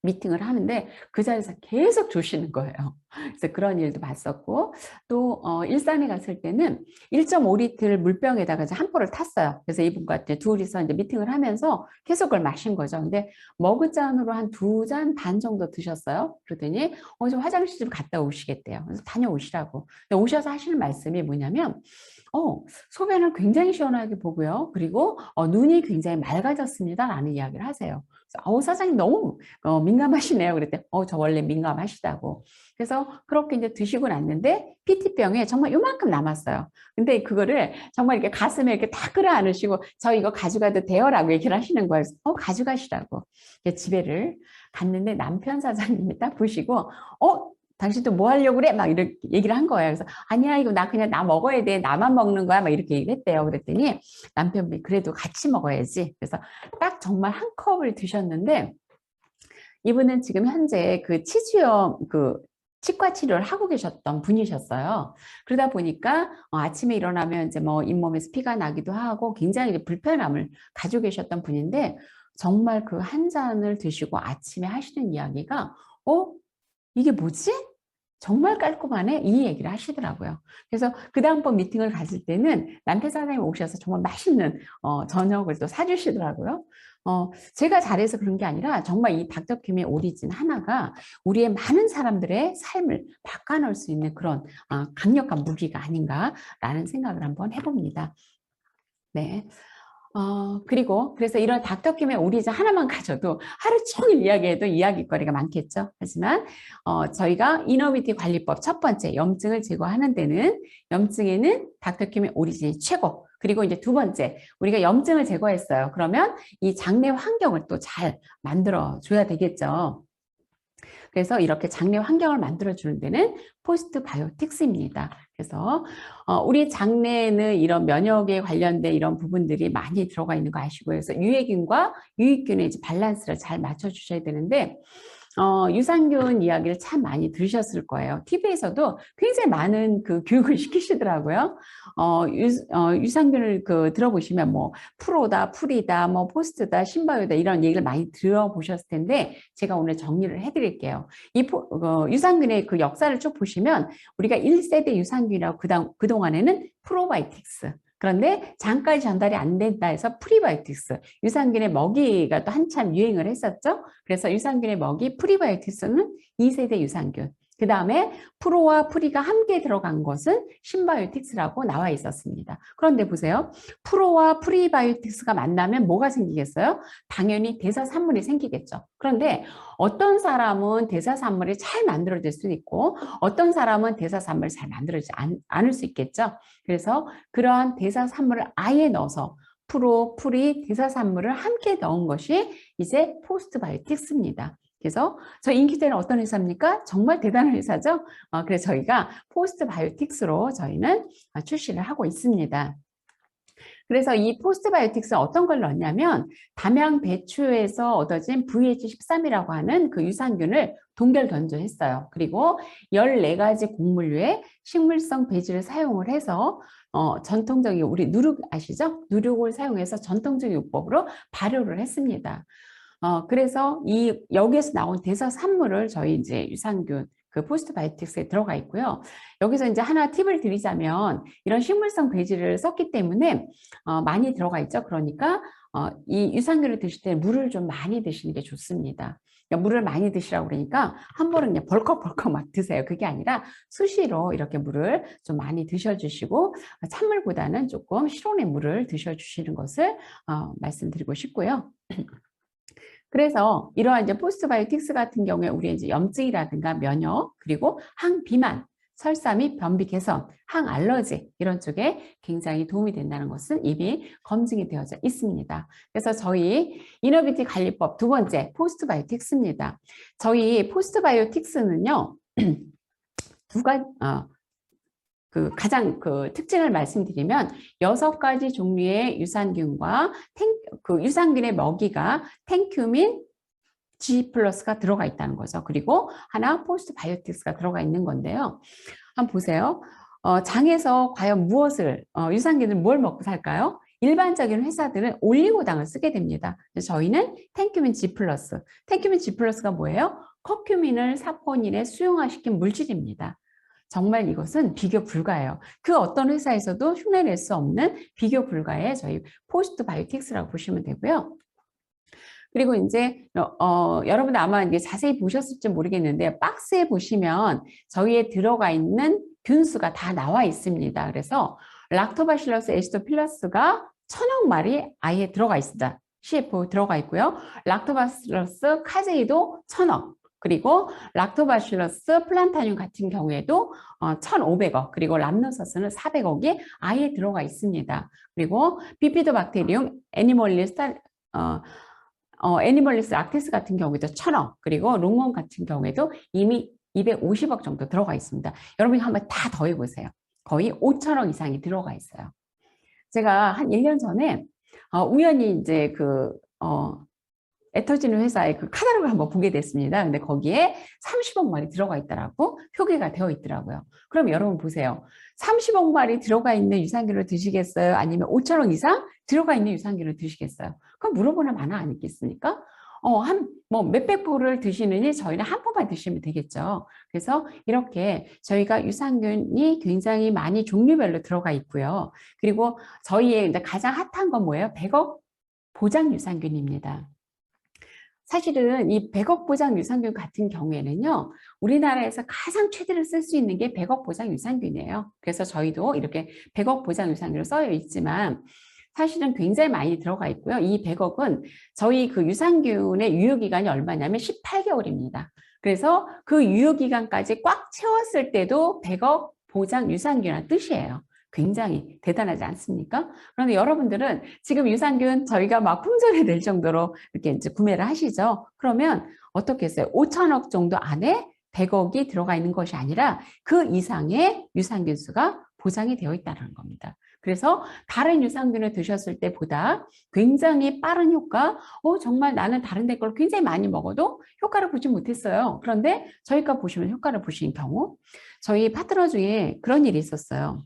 A: 미팅을 하는데 그 자리에서 계속 조시는 거예요. 그래서 그런 일도 봤었고, 또 일산에 갔을 때는 1.5리터 물병에다가 이제 한 포를 탔어요. 그래서 이분과 이제 둘이서 이제 미팅을 하면서 계속 그걸 마신 거죠. 근데 머그잔으로 한 2잔 반 정도 드셨어요. 그러더니 좀 화장실 좀 갔다 오시겠대요. 그래서 다녀오시라고. 근데 오셔서 하시는 말씀이 뭐냐면 소변을 굉장히 시원하게 보고요. 그리고 눈이 굉장히 맑아졌습니다. 라는 이야기를 하세요. 그래서, 사장님 너무 민감하시네요. 그랬더니 저 원래 민감하시다고. 그래서 그렇게 이제 드시고 났는데 PT병에 정말 요만큼 남았어요. 근데 그거를 정말 이렇게 가슴에 이렇게 다 끌어안으시고 저 이거 가져가도 돼요라고 얘기를 하시는 거예요. 가져가시라고. 집에를 갔는데 남편 사장님이 딱 보시고 당신 또 뭐 하려고 그래? 막 이렇게 얘기를 한 거예요. 그래서 아니야, 이거 나 그냥 나 먹어야 돼. 나만 먹는 거야. 막 이렇게 얘기를 했대요. 그랬더니 남편분이 그래도 같이 먹어야지. 그래서 딱 정말 한 컵을 드셨는데 이분은 지금 현재 그 치주염 치과 치료를 하고 계셨던 분이셨어요. 그러다 보니까 아침에 일어나면 이제 뭐 잇몸에서 피가 나기도 하고 굉장히 불편함을 가지고 계셨던 분인데 정말 그 한 잔을 드시고 아침에 하시는 이야기가 이게 뭐지? 정말 깔끔하네? 이 얘기를 하시더라고요. 그래서 그 다음번 미팅을 갔을 때는 남편 사장님이 오셔서 정말 맛있는 저녁을 또 사주시더라고요. 제가 잘해서 그런 게 아니라 정말 이 닥터킴의 오리진 하나가 우리의 많은 사람들의 삶을 바꿔놓을 수 있는 그런 강력한 무기가 아닌가라는 생각을 한번 해봅니다. 네. 그리고 그래서 이런 닥터킴의 오리진 하나만 가져도 하루 종일 이야기해도 이야기거리가 많겠죠. 하지만 저희가 이너비티 관리법 첫 번째 염증을 제거하는 데는 염증에는 닥터킴의 오리진이 최고. 그리고 이제 두 번째 우리가 염증을 제거했어요. 그러면 이 장내 환경을 또 잘 만들어 줘야 되겠죠. 그래서 이렇게 장내 환경을 만들어주는 데는 포스트바이오틱스입니다. 그래서 우리 장내에는 이런 면역에 관련된 이런 부분들이 많이 들어가 있는 거 아시고요. 그래서 유해균과 유익균의 이제 밸런스를 잘 맞춰주셔야 되는데 유산균 이야기를 참 많이 들으셨을 거예요. TV에서도 굉장히 많은 그 교육을 시키시더라고요. 유산균을 들어보시면 뭐 프로다, 풀이다, 뭐 포스트다, 신바이오다 이런 얘기를 많이 들어보셨을 텐데 제가 오늘 정리를 해드릴게요. 유산균의 그 역사를 쭉 보시면 우리가 1세대 유산균이라고 그동안에는 프로바이오틱스, 그런데 장까지 전달이 안 된다 해서 프리바이오틱스, 유산균의 먹이가 또 한참 유행을 했었죠. 그래서 유산균의 먹이 프리바이오틱스는 2세대 유산균. 그 다음에 프로와 프리가 함께 들어간 것은 신바이오틱스라고 나와 있었습니다. 그런데 보세요. 프로와 프리바이오틱스가 만나면 뭐가 생기겠어요? 당연히 대사산물이 생기겠죠. 그런데 어떤 사람은 대사산물이 잘 만들어질 수 있고 어떤 사람은 대사산물이 잘 만들어지지 않을 수 있겠죠. 그래서 그러한 대사산물을 아예 넣어서 프로, 프리, 대사산물을 함께 넣은 것이 이제 포스트바이오틱스입니다. 그래서 저희 인기제는 어떤 회사입니까? 정말 대단한 회사죠. 그래서 저희가 포스트바이오틱스로 저희는 출시를 하고 있습니다. 그래서 이 포스트바이오틱스는 어떤 걸 넣냐면 담양 배추에서 얻어진 VH13이라고 하는 그 유산균을 동결 견조했어요. 그리고 14가지 곡물류에 식물성 배지를 사용을 해서 전통적인 우리 누룩 아시죠? 누룩을 사용해서 전통적인 요법으로 발효를 했습니다. 그래서 여기에서 나온 대사산물을 저희 이제 유산균 그 포스트바이오틱스에 들어가 있고요. 여기서 이제 하나 팁을 드리자면 이런 식물성 배지를 썼기 때문에 많이 들어가 있죠. 그러니까 이 유산균을 드실 때 물을 좀 많이 드시는 게 좋습니다. 그러니까 물을 많이 드시라고 그러니까 한 번은 그냥 벌컥벌컥 막 드세요. 그게 아니라 수시로 이렇게 물을 좀 많이 드셔주시고 찬물보다는 조금 실온의 물을 드셔주시는 것을 말씀드리고 싶고요. 그래서 이러한 이제 포스트바이오틱스 같은 경우에 우리 이제 염증이라든가 면역, 그리고 항비만, 설사 및 변비 개선, 항알러지 이런 쪽에 굉장히 도움이 된다는 것은 이미 검증이 되어져 있습니다. 그래서 저희 이너비티 관리법 두 번째 포스트바이오틱스입니다. 저희 포스트바이오틱스는요. 가장 특징을 말씀드리면 6가지 종류의 유산균과 유산균의 먹이가 텐큐민 G+가 들어가 있다는 거죠. 그리고 하나 포스트바이오틱스가 들어가 있는 건데요. 한번 보세요. 장에서 과연 유산균을 뭘 먹고 살까요? 일반적인 회사들은 올리고당을 쓰게 됩니다. 저희는 텐큐민 G+. 텐큐민 G+가 뭐예요? 커큐민을 사포닌에 수용화시킨 물질입니다. 정말 이것은 비교 불가예요. 그 어떤 회사에서도 흉내낼 수 없는 비교 불가의 저희 포스트바이오틱스라고 보시면 되고요. 그리고 이제 여러분들 아마 이게 자세히 보셨을지 모르겠는데 박스에 보시면 저희에 들어가 있는 균수가 다 나와 있습니다. 그래서 락토바실러스 애시도필러스가 1000억 마리 아예 들어가 있습니다. CF 들어가 있고요. 락토바실러스 카제이도 1000억. 그리고 락토바실러스 플란타늄 같은 경우에도 1,500억, 그리고 람노서스는 400억이 아예 들어가 있습니다. 그리고 비피도박테리움 애니멀리스 락테스 같은 경우에도 1,000억, 그리고 롱몬 같은 경우에도 이미 250억 정도 들어가 있습니다. 여러분이 한번 다 더해보세요. 거의 5,000억 이상이 들어가 있어요. 제가 한 1년 전에 우연히 이제 에터지는 회사의 그 카탈로그를 한번 보게 됐습니다. 근데 거기에 30억 마리 들어가 있더라고 표기가 되어 있더라고요. 그럼 여러분 보세요. 30억 마리 들어가 있는 유산균을 드시겠어요? 아니면 5,000억 이상 들어가 있는 유산균을 드시겠어요? 그럼 물어보나 마나 아니겠습니까? 몇백 포를 드시느니 저희는 한 포만 드시면 되겠죠. 그래서 이렇게 저희가 유산균이 굉장히 많이 종류별로 들어가 있고요. 그리고 저희의 가장 핫한 건 뭐예요? 100억 보장 유산균입니다. 사실은 이 100억 보장 유산균 같은 경우에는요, 우리나라에서 가장 최대를 쓸 수 있는 게 100억 보장 유산균이에요. 그래서 저희도 이렇게 100억 보장 유산균을 써여 있지만 사실은 굉장히 많이 들어가 있고요. 이 100억은 저희 그 유산균의 유효기간이 얼마냐면 18개월입니다. 그래서 그 유효기간까지 꽉 채웠을 때도 100억 보장 유산균이라는 뜻이에요. 굉장히 대단하지 않습니까? 그런데 여러분들은 지금 유산균 저희가 막 품절이 될 정도로 이렇게 이제 구매를 하시죠. 그러면 어떻게 했어요? 5,000억 정도 안에 100억이 들어가 있는 것이 아니라 그 이상의 유산균 수가 보장이 되어 있다는 겁니다. 그래서 다른 유산균을 드셨을 때보다 굉장히 빠른 효과, 정말 나는 다른 데 걸 굉장히 많이 먹어도 효과를 보지 못했어요. 그런데 저희가 보시면 효과를 보신 경우, 저희 파트너 중에 그런 일이 있었어요.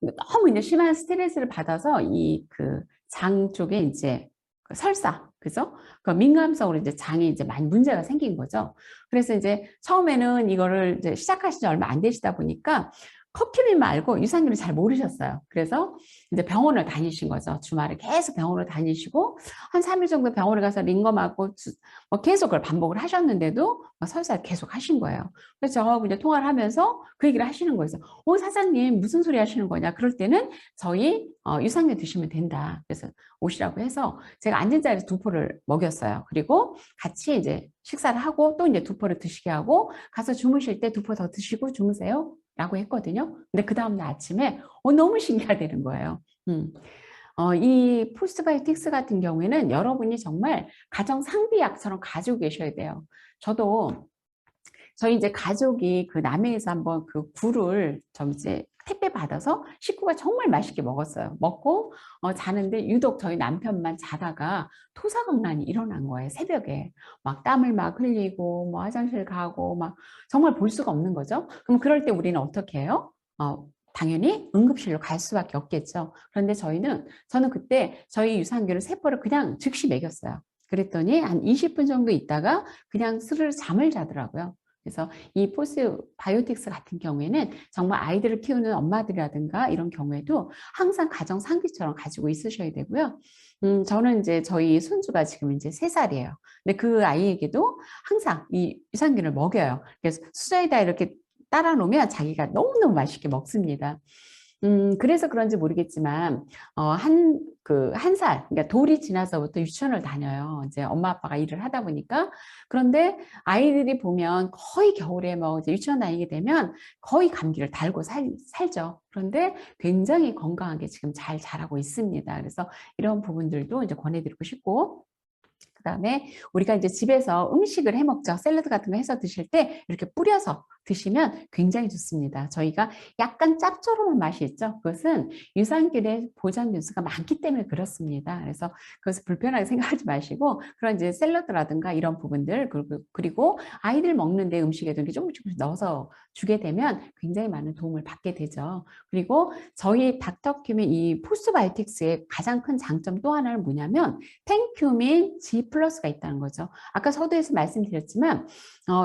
A: 너무 이제 심한 스트레스를 받아서 이 그 장 쪽에 이제 그 설사, 그죠? 그 민감성으로 이제 장이 이제 많이 문제가 생긴 거죠. 그래서 이제 처음에는 이거를 이제 시작하신 지 얼마 안 되시다 보니까 커큐민 말고 유산균을 잘 모르셨어요. 그래서 이제 병원을 다니신 거죠. 주말에 계속 병원을 다니시고 한 3일 정도 병원에 가서 링거 맞고 뭐 계속 그걸 반복을 하셨는데도 설사를 계속 하신 거예요. 그래서 저하고 이제 통화를 하면서 그 얘기를 하시는 거예요. 사장님 무슨 소리 하시는 거냐? 그럴 때는 저희 유산균 드시면 된다. 그래서 오시라고 해서 제가 앉은 자리에서 두포를 먹였어요. 그리고 같이 이제 식사를 하고 또 이제 두포를 드시게 하고 가서 주무실 때 두포 더 드시고 주무세요. 라고 했거든요. 근데 그 다음날 아침에 너무 신기하다는 거예요. 이 포스트바이오틱스 같은 경우에는 여러분이 정말 가정 상비약처럼 가지고 계셔야 돼요. 저희 이제 가족이 그 남해에서 한번 그 굴을 좀 이제 택배 받아서 식구가 정말 맛있게 먹었어요. 먹고 자는데 유독 저희 남편만 자다가 토사공란이 일어난 거예요. 새벽에 막 땀을 막 흘리고 뭐 화장실 가고 막 정말 볼 수가 없는 거죠. 그럼 그럴 때 우리는 어떻게 해요? 당연히 응급실로 갈 수밖에 없겠죠. 그런데 저는 그때 저희 유산균을 세포를 그냥 즉시 먹였어요. 그랬더니 한 20분 정도 있다가 그냥 스르르 잠을 자더라고요. 그래서 이 포스바이오틱스 같은 경우에는 정말 아이들을 키우는 엄마들이라든가 이런 경우에도 항상 가정 상비처럼 가지고 있으셔야 되고요. 저는 이제 저희 손주가 지금 이제 3살이에요. 근데 그 아이에게도 항상 이 유산균을 먹여요. 그래서 수저에다 이렇게 따라 놓으면 자기가 너무너무 맛있게 먹습니다. 그래서 그런지 모르겠지만, 한 살, 그러니까 돌이 지나서부터 유치원을 다녀요. 이제 엄마 아빠가 일을 하다 보니까. 그런데 아이들이 보면 거의 겨울에 뭐 이제 유치원 다니게 되면 거의 감기를 달고 살죠. 그런데 굉장히 건강하게 지금 잘 자라고 있습니다. 그래서 이런 부분들도 이제 권해드리고 싶고, 그다음에 우리가 이제 집에서 음식을 해 먹죠. 샐러드 같은 거 해서 드실 때 이렇게 뿌려서 드시면 굉장히 좋습니다. 저희가 약간 짭조름한 맛이 있죠. 그것은 유산균의 보장 요소가 많기 때문에 그렇습니다. 그래서 그것을 불편하게 생각하지 마시고 그런 이제 샐러드라든가 이런 부분들 그리고 아이들 먹는데 음식에도 이렇게 조금씩 넣어서 주게 되면 굉장히 많은 도움을 받게 되죠. 그리고 저희 닥터큐민 이 포스바이오틱스의 가장 큰 장점 또 하나는 뭐냐면 텐큐민 G 플러스가 있다는 거죠. 아까 서두에서 말씀드렸지만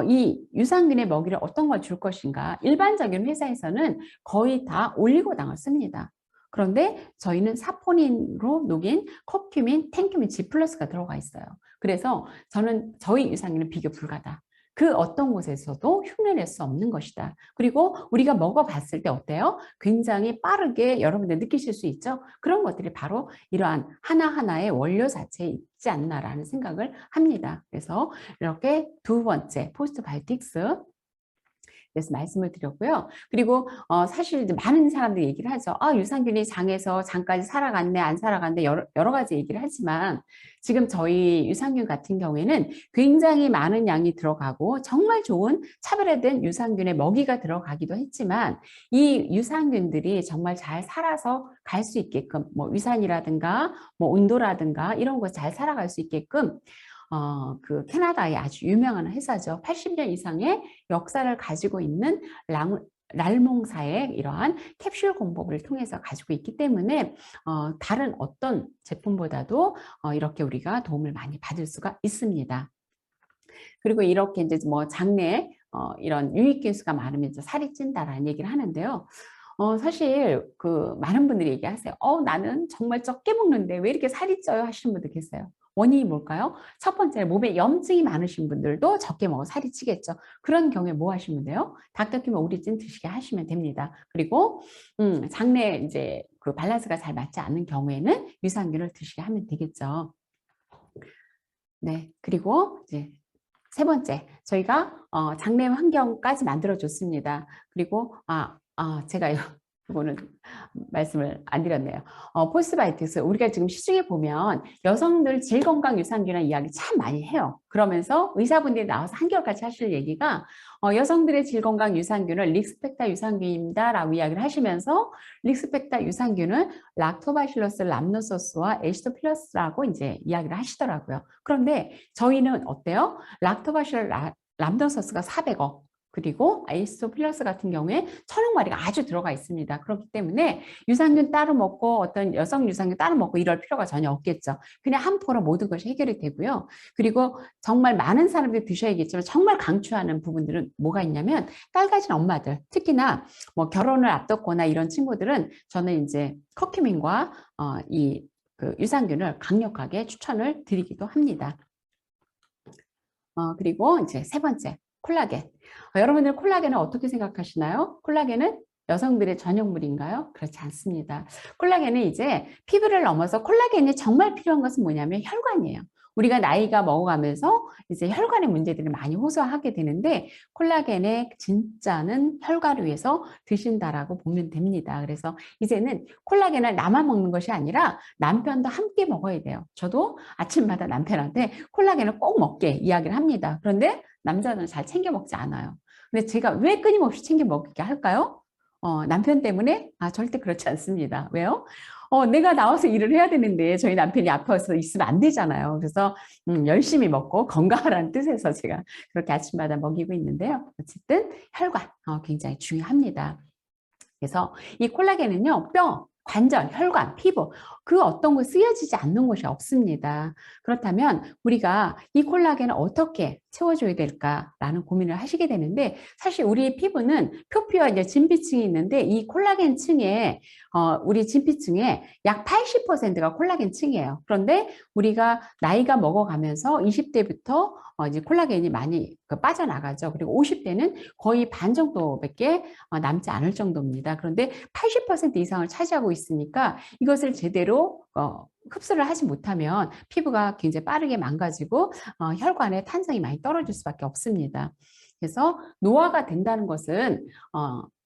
A: 이 유산균의 먹이를 어떤 걸 줄 것인가. 일반적인 회사에서는 거의 다 올리고당을 씁니다. 그런데 저희는 사포닌으로 녹인 커큐민, 텐큐민 G 플러스가 들어가 있어요. 그래서 저는 저희 유산균은 비교 불가다. 그 어떤 곳에서도 흉내낼 수 없는 것이다. 그리고 우리가 먹어봤을 때 어때요? 굉장히 빠르게 여러분들 느끼실 수 있죠? 그런 것들이 바로 이러한 하나하나의 원료 자체에 있지 않나라는 생각을 합니다. 그래서 이렇게 두 번째 포스트바이오틱스 그래서 말씀을 드렸고요. 그리고 사실 이제 많은 사람들이 얘기를 하죠. 유산균이 장에서 장까지 살아갔네, 안 살아갔네 여러 가지 얘기를 하지만 지금 저희 유산균 같은 경우에는 굉장히 많은 양이 들어가고 정말 좋은 차별화된 유산균의 먹이가 들어가기도 했지만 이 유산균들이 정말 잘 살아서 갈 수 있게끔 뭐 위산이라든가 뭐 온도라든가 이런 거 잘 살아갈 수 있게끔 그 캐나다의 아주 유명한 회사죠. 80년 이상의 역사를 가지고 있는 랄몽사의 이러한 캡슐 공법을 통해서 가지고 있기 때문에 다른 어떤 제품보다도 이렇게 우리가 도움을 많이 받을 수가 있습니다. 그리고 이렇게 이제 뭐 장내에 이런 유익균수가 많으면 이제 살이 찐다라는 얘기를 하는데요. 사실 그 많은 분들이 얘기하세요. 나는 정말 적게 먹는데 왜 이렇게 살이 쪄요? 하시는 분들 계세요. 원인이 뭘까요? 첫 번째, 몸에 염증이 많으신 분들도 적게 먹어 살이 찌겠죠. 그런 경우에 뭐 하시면 돼요? 닭뼈기면 오리진 드시게 하시면 됩니다. 그리고 장내 이제 그 밸런스가 잘 맞지 않는 경우에는 유산균을 드시게 하면 되겠죠. 네, 그리고 이제 세 번째, 저희가 장내 환경까지 만들어 줬습니다. 그리고 제가 그거는 말씀을 안 드렸네요. 포스트바이오틱스 우리가 지금 시중에 보면 여성들 질건강 유산균이라는 이야기 참 많이 해요. 그러면서 의사분들이 나와서 한결같이 하실 얘기가 여성들의 질건강 유산균을 릭스펙타 유산균입니다라고 이야기를 하시면서 릭스펙타 유산균은 락토바실러스 람노소스와 에시토필러스라고 이제 이야기를 하시더라고요. 그런데 저희는 어때요? 락토바실러 람노소스가 400억 그리고 아이소필러스 같은 경우에 1000억마리가 아주 들어가 있습니다. 그렇기 때문에 유산균 따로 먹고 어떤 여성 유산균 따로 먹고 이럴 필요가 전혀 없겠죠. 그냥 한 포로 모든 것이 해결이 되고요. 그리고 정말 많은 사람들이 드셔야겠지만 정말 강추하는 부분들은 뭐가 있냐면 딸 가진 엄마들, 특히나 뭐 결혼을 앞뒀거나 이런 친구들은 저는 이제 커큐민과 그 유산균을 강력하게 추천을 드리기도 합니다. 그리고 이제 세 번째, 콜라겐. 여러분들 콜라겐은 어떻게 생각하시나요? 콜라겐은 여성들의 전용물인가요? 그렇지 않습니다. 콜라겐은 이제 피부를 넘어서 콜라겐이 정말 필요한 것은 뭐냐면 혈관이에요. 우리가 나이가 먹어가면서 이제 혈관의 문제들을 많이 호소하게 되는데 콜라겐의 진짜는 혈관을 위해서 드신다라고 보면 됩니다. 그래서 이제는 콜라겐을 나만 먹는 것이 아니라 남편도 함께 먹어야 돼요. 저도 아침마다 남편한테 콜라겐을 꼭 먹게 이야기를 합니다. 그런데 남자는 잘 챙겨 먹지 않아요. 근데 제가 왜 끊임없이 챙겨 먹게 할까요? 남편 때문에? 절대 그렇지 않습니다. 왜요? 내가 나와서 일을 해야 되는데 저희 남편이 아파서 있으면 안 되잖아요. 그래서 열심히 먹고 건강하라는 뜻에서 제가 그렇게 아침마다 먹이고 있는데요. 어쨌든 혈관 굉장히 중요합니다. 그래서 이 콜라겐은요, 뼈, 관절, 혈관, 피부 그 어떤 거 쓰여지지 않는 곳이 없습니다. 그렇다면 우리가 이 콜라겐을 어떻게 채워줘야 될까라는 고민을 하시게 되는데 사실 우리 피부는 표피와 이제 진피층이 있는데 이 콜라겐층에 우리 진피층에 약 80%가 콜라겐층이에요. 그런데 우리가 나이가 먹어가면서 20대부터 이제 콜라겐이 많이 빠져나가죠. 그리고 50대는 거의 반 정도밖에 남지 않을 정도입니다. 그런데 80% 이상을 차지하고 있으니까 이것을 제대로 흡수를 하지 못하면 피부가 굉장히 빠르게 망가지고 혈관의 탄성이 많이 떨어질 수밖에 없습니다. 그래서 노화가 된다는 것은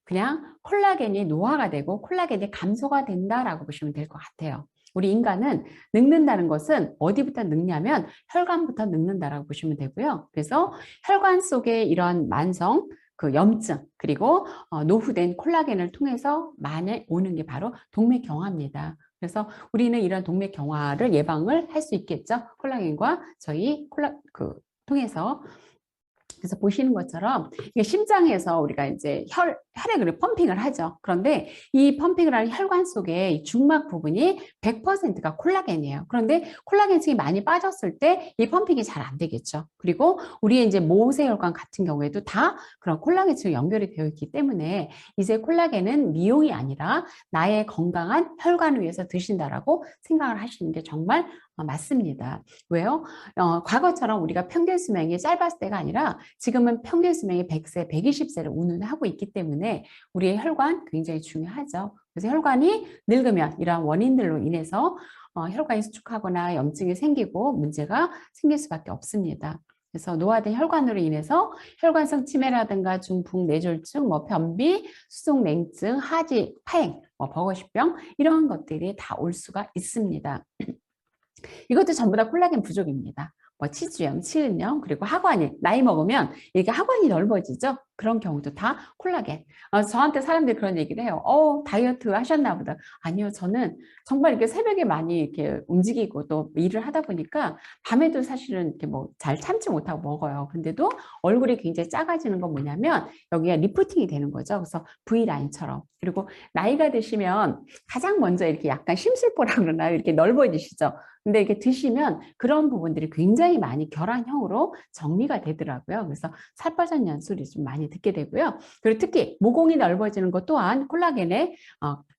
A: 그냥 콜라겐이 노화가 되고 콜라겐이 감소가 된다라고 보시면 될 것 같아요. 우리 인간은 늙는다는 것은 어디부터 늙냐면 혈관부터 늙는다라고 보시면 되고요. 그래서 혈관 속에 이런 만성 그 염증 그리고 노후된 콜라겐을 통해서 많이 오는 게 바로 동맥경화입니다. 그래서 우리는 이런 동맥경화를 예방을 할 수 있겠죠. 콜라겐과 저희 통해서. 그래서 보시는 것처럼 이게 심장에서 우리가 이제 혈액을 펌핑을 하죠. 그런데 이 펌핑을 하는 혈관 속에 이 중막 부분이 100%가 콜라겐이에요. 그런데 콜라겐층이 많이 빠졌을 때 이 펌핑이 잘 안 되겠죠. 그리고 우리의 이제 모세혈관 같은 경우에도 다 그런 콜라겐층이 연결이 되어 있기 때문에 이제 콜라겐은 미용이 아니라 나의 건강한 혈관을 위해서 드신다라고 생각을 하시는 게 정말 맞습니다. 왜요? 과거처럼 우리가 평균 수명이 짧았을 때가 아니라 지금은 평균 수명이 100세, 120세를 운운하고 있기 때문에 우리의 혈관 굉장히 중요하죠. 그래서 혈관이 늙으면 이러한 원인들로 인해서 혈관이 수축하거나 염증이 생기고 문제가 생길 수밖에 없습니다. 그래서 노화된 혈관으로 인해서 혈관성 치매라든가 중풍, 뇌졸중, 변비, 수족냉증, 하지, 파행, 버거시병 이런 것들이 다 올 수가 있습니다. 이것도 전부 다 콜라겐 부족입니다. 치주염, 치은염, 그리고 하관이 나이 먹으면 이렇게 하관이 넓어지죠. 그런 경우도 다 콜라겐. 저한테 사람들이 그런 얘기를 해요. 다이어트 하셨나 보다. 아니요, 저는 정말 이렇게 새벽에 많이 이렇게 움직이고 또 일을 하다 보니까 밤에도 사실은 이렇게 잘 참지 못하고 먹어요. 근데도 얼굴이 굉장히 작아지는 건 뭐냐면 여기가 리프팅이 되는 거죠. 그래서 V라인처럼. 그리고 나이가 드시면 가장 먼저 이렇게 약간 심술보라 그러나요? 이렇게 넓어지시죠. 근데 이렇게 드시면 그런 부분들이 굉장히 많이 결함형으로 정리가 되더라고요. 그래서 살 빠졌냐는 소리 좀 많이 듣게 되고요. 그리고 특히 모공이 넓어지는 것 또한 콜라겐에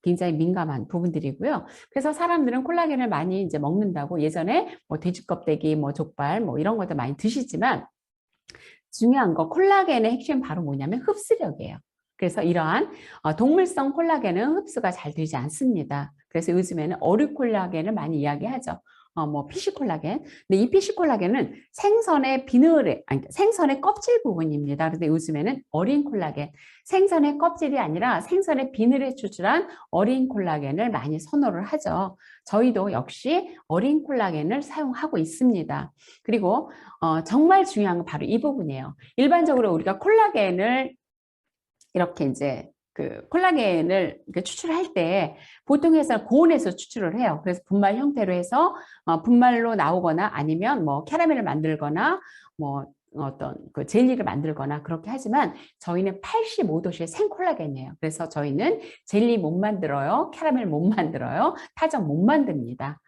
A: 굉장히 민감한 부분들이고요. 그래서 사람들은 콜라겐을 많이 이제 먹는다고 예전에 돼지 껍데기, 족발, 이런 것도 많이 드시지만 중요한 거 콜라겐의 핵심 바로 뭐냐면 흡수력이에요. 그래서 이러한 동물성 콜라겐은 흡수가 잘 되지 않습니다. 그래서 요즘에는 어류 콜라겐을 많이 이야기하죠. 뭐 피쉬 콜라겐. 근데 이 피쉬 콜라겐은 생선의 비늘에, 아니, 생선의 껍질 부분입니다. 그런데 요즘에는 어린 콜라겐, 생선의 껍질이 아니라 생선의 비늘에 추출한 어린 콜라겐을 많이 선호를 하죠. 저희도 역시 어린 콜라겐을 사용하고 있습니다. 그리고 정말 중요한 건 바로 이 부분이에요. 일반적으로 우리가 콜라겐을 이렇게 이제 그 콜라겐을 추출할 때 보통 해서 고온에서 추출을 해요. 그래서 분말 형태로 해서 분말로 나오거나 아니면 뭐 캐러멜을 만들거나 뭐 어떤 그 젤리를 만들거나 그렇게 하지만 저희는 85도씨의 생 콜라겐이에요. 그래서 저희는 젤리 못 만들어요. 캐러멜 못 만들어요. 타정 못 만듭니다.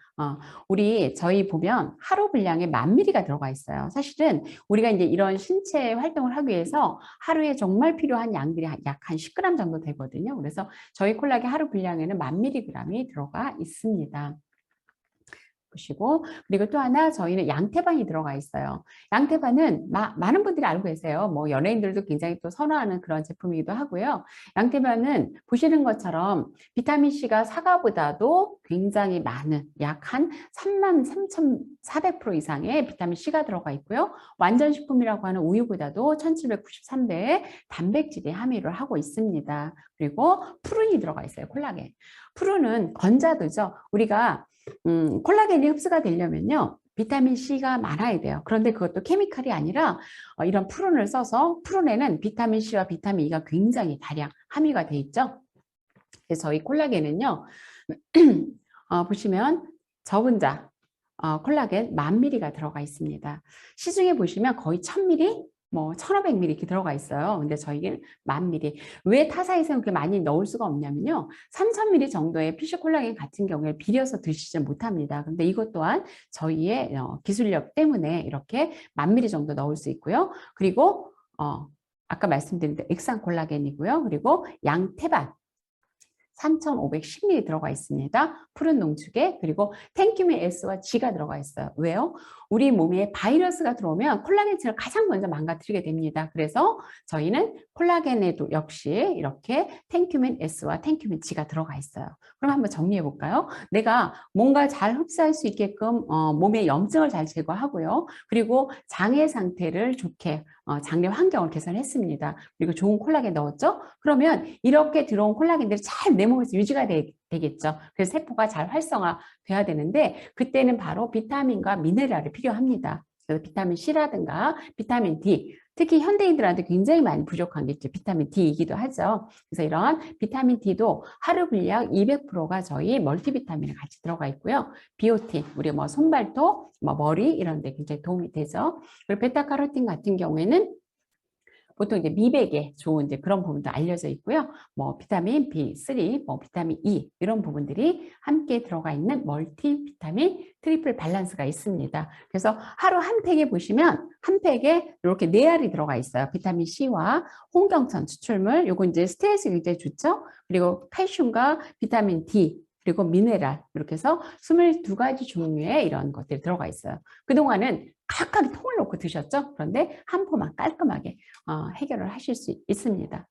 A: 저희 보면 하루 분량에 1000ml가 들어가 있어요. 사실은 우리가 이제 이런 신체 활동을 하기 위해서 하루에 정말 필요한 양들이 약 한 10g 정도 되거든요. 그래서 저희 콜라겐 하루 분량에는 1000mg이 들어가 있습니다. 보시고, 그리고 또 하나 저희는 양태반이 들어가 있어요. 양태반은 많은 분들이 알고 계세요. 뭐 연예인들도 굉장히 또 선호하는 그런 제품이기도 하고요. 양태반은 보시는 것처럼 비타민C가 사과보다도 굉장히 많은 약 한 33,400% 이상의 비타민C가 들어가 있고요. 완전식품이라고 하는 우유보다도 1793배의 단백질이 함유를 하고 있습니다. 그리고 푸른이 들어가 있어요. 콜라겐. 푸른은 건자두죠. 우리가 콜라겐이 흡수가 되려면요. 비타민C가 많아야 돼요. 그런데 그것도 케미칼이 아니라 이런 푸른을 써서 푸른에는 비타민C와 비타민 E가 굉장히 다량 함유가 돼 있죠. 그래서 저희 콜라겐은요. 보시면 저분자 콜라겐 1000ml가 들어가 있습니다. 시중에 보시면 거의 1000ml, 뭐 1500ml 이렇게 들어가 있어요. 근데 저희는 1000ml. 왜 타사에서는 그렇게 많이 넣을 수가 없냐면요. 3000ml 정도의 피쉬 콜라겐 같은 경우에 비려서 드시지 못합니다. 근데 이것 또한 저희의 기술력 때문에 이렇게 1000ml 정도 넣을 수 있고요. 그리고 아까 말씀드린 액상 콜라겐이고요. 그리고 양태반 3510ml 들어가 있습니다. 푸른 농축에. 그리고 텐큐민 S와 G가 들어가 있어요. 왜요? 우리 몸에 바이러스가 들어오면 콜라겐층을 가장 먼저 망가뜨리게 됩니다. 그래서 저희는 콜라겐에도 역시 이렇게 텐큐민 S와 텐큐민 G가 들어가 있어요. 그럼 한번 정리해 볼까요? 내가 뭔가 잘 흡수할 수 있게끔 몸의 염증을 잘 제거하고요. 그리고 장의 상태를 좋게 장내 환경을 개선했습니다. 그리고 좋은 콜라겐 넣었죠? 그러면 이렇게 들어온 콜라겐들이 잘 내 몸에서 유지가 되겠죠. 그래서 세포가 잘 활성화돼야 되는데 그때는 바로 비타민과 미네랄이 필요합니다. 그래서 비타민 C라든가 비타민 D, 특히 현대인들한테 굉장히 많이 부족한 게 있죠. 비타민 D이기도 하죠. 그래서 이러한 비타민 D도 하루 분량 200%가 저희 멀티비타민에 같이 들어가 있고요. 비오틴, 우리 뭐 손발톱, 뭐 머리 이런 데 굉장히 도움이 되죠. 그리고 베타카로틴 같은 경우에는 보통 이제 미백에 좋은 이제 그런 부분도 알려져 있고요. 뭐 비타민 B3, 뭐 비타민 E 이런 부분들이 함께 들어가 있는 멀티 비타민 트리플 밸런스가 있습니다. 그래서 하루 한 팩에 보시면 한 팩에 이렇게 4알이 들어가 있어요. 비타민 C와 홍경천 추출물, 요거 이제 스트레스 굉장히 좋죠. 그리고 칼슘과 비타민 D 그리고 미네랄 이렇게 해서 22가지 종류의 이런 것들이 들어가 있어요. 그동안은 각각 통을 놓고 드셨죠? 그런데 한 포만 깔끔하게 해결을 하실 수 있습니다.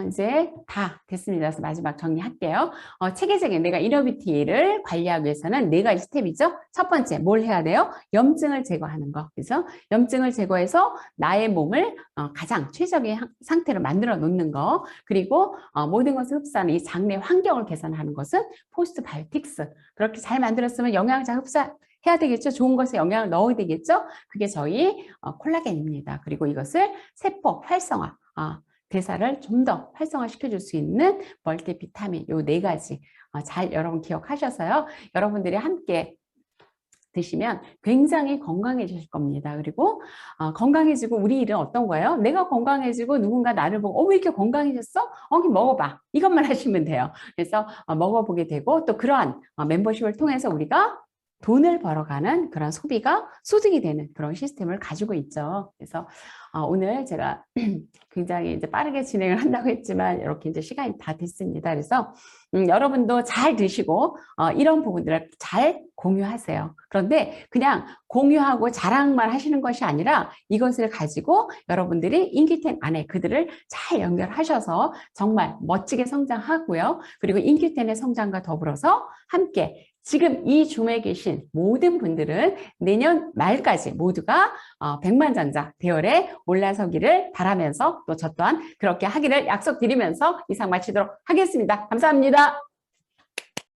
A: 이제 다 됐습니다. 그래서 마지막 정리할게요. 체계적인 내가 이너비티를 관리하기 위해서는 4가지 스텝이죠. 첫 번째 뭘 해야 돼요? 염증을 제거하는 거. 그래서 염증을 제거해서 나의 몸을 가장 최적의 상태로 만들어 놓는 거. 그리고 모든 것을 흡수하는 이 장내 환경을 개선하는 것은 포스트바이오틱스. 그렇게 잘 만들었으면 영양자 흡수해야 되겠죠. 좋은 것에 영향을 넣어야 되겠죠. 그게 저희 콜라겐입니다. 그리고 이것을 세포 활성화, 대사를 좀 더 활성화시켜 줄 수 있는 멀티비타민 요 4가지 잘 여러분 기억하셔서요. 여러분들이 함께 드시면 굉장히 건강해지실 겁니다. 그리고 건강해지고 우리 일은 어떤 거예요? 내가 건강해지고 누군가 나를 보고 왜 이렇게 건강해졌어? 먹어봐. 이것만 하시면 돼요. 그래서 먹어보게 되고 또 그러한 멤버십을 통해서 우리가 돈을 벌어가는 그런 소비가 소득이 되는 그런 시스템을 가지고 있죠. 그래서 오늘 제가 굉장히 이제 빠르게 진행을 한다고 했지만 이렇게 이제 시간이 다 됐습니다. 그래서 여러분도 잘 드시고 이런 부분들을 잘 공유하세요. 그런데 그냥 공유하고 자랑만 하시는 것이 아니라 이것을 가지고 여러분들이 인큐텐 안에 그들을 잘 연결하셔서 정말 멋지게 성장하고요. 그리고 인큐텐의 성장과 더불어서 함께 지금 이 줌에 계신 모든 분들은 내년 말까지 모두가 백만장자 대열에 올라서기를 바라면서 또 저 또한 그렇게 하기를 약속드리면서 이상 마치도록 하겠습니다. 감사합니다.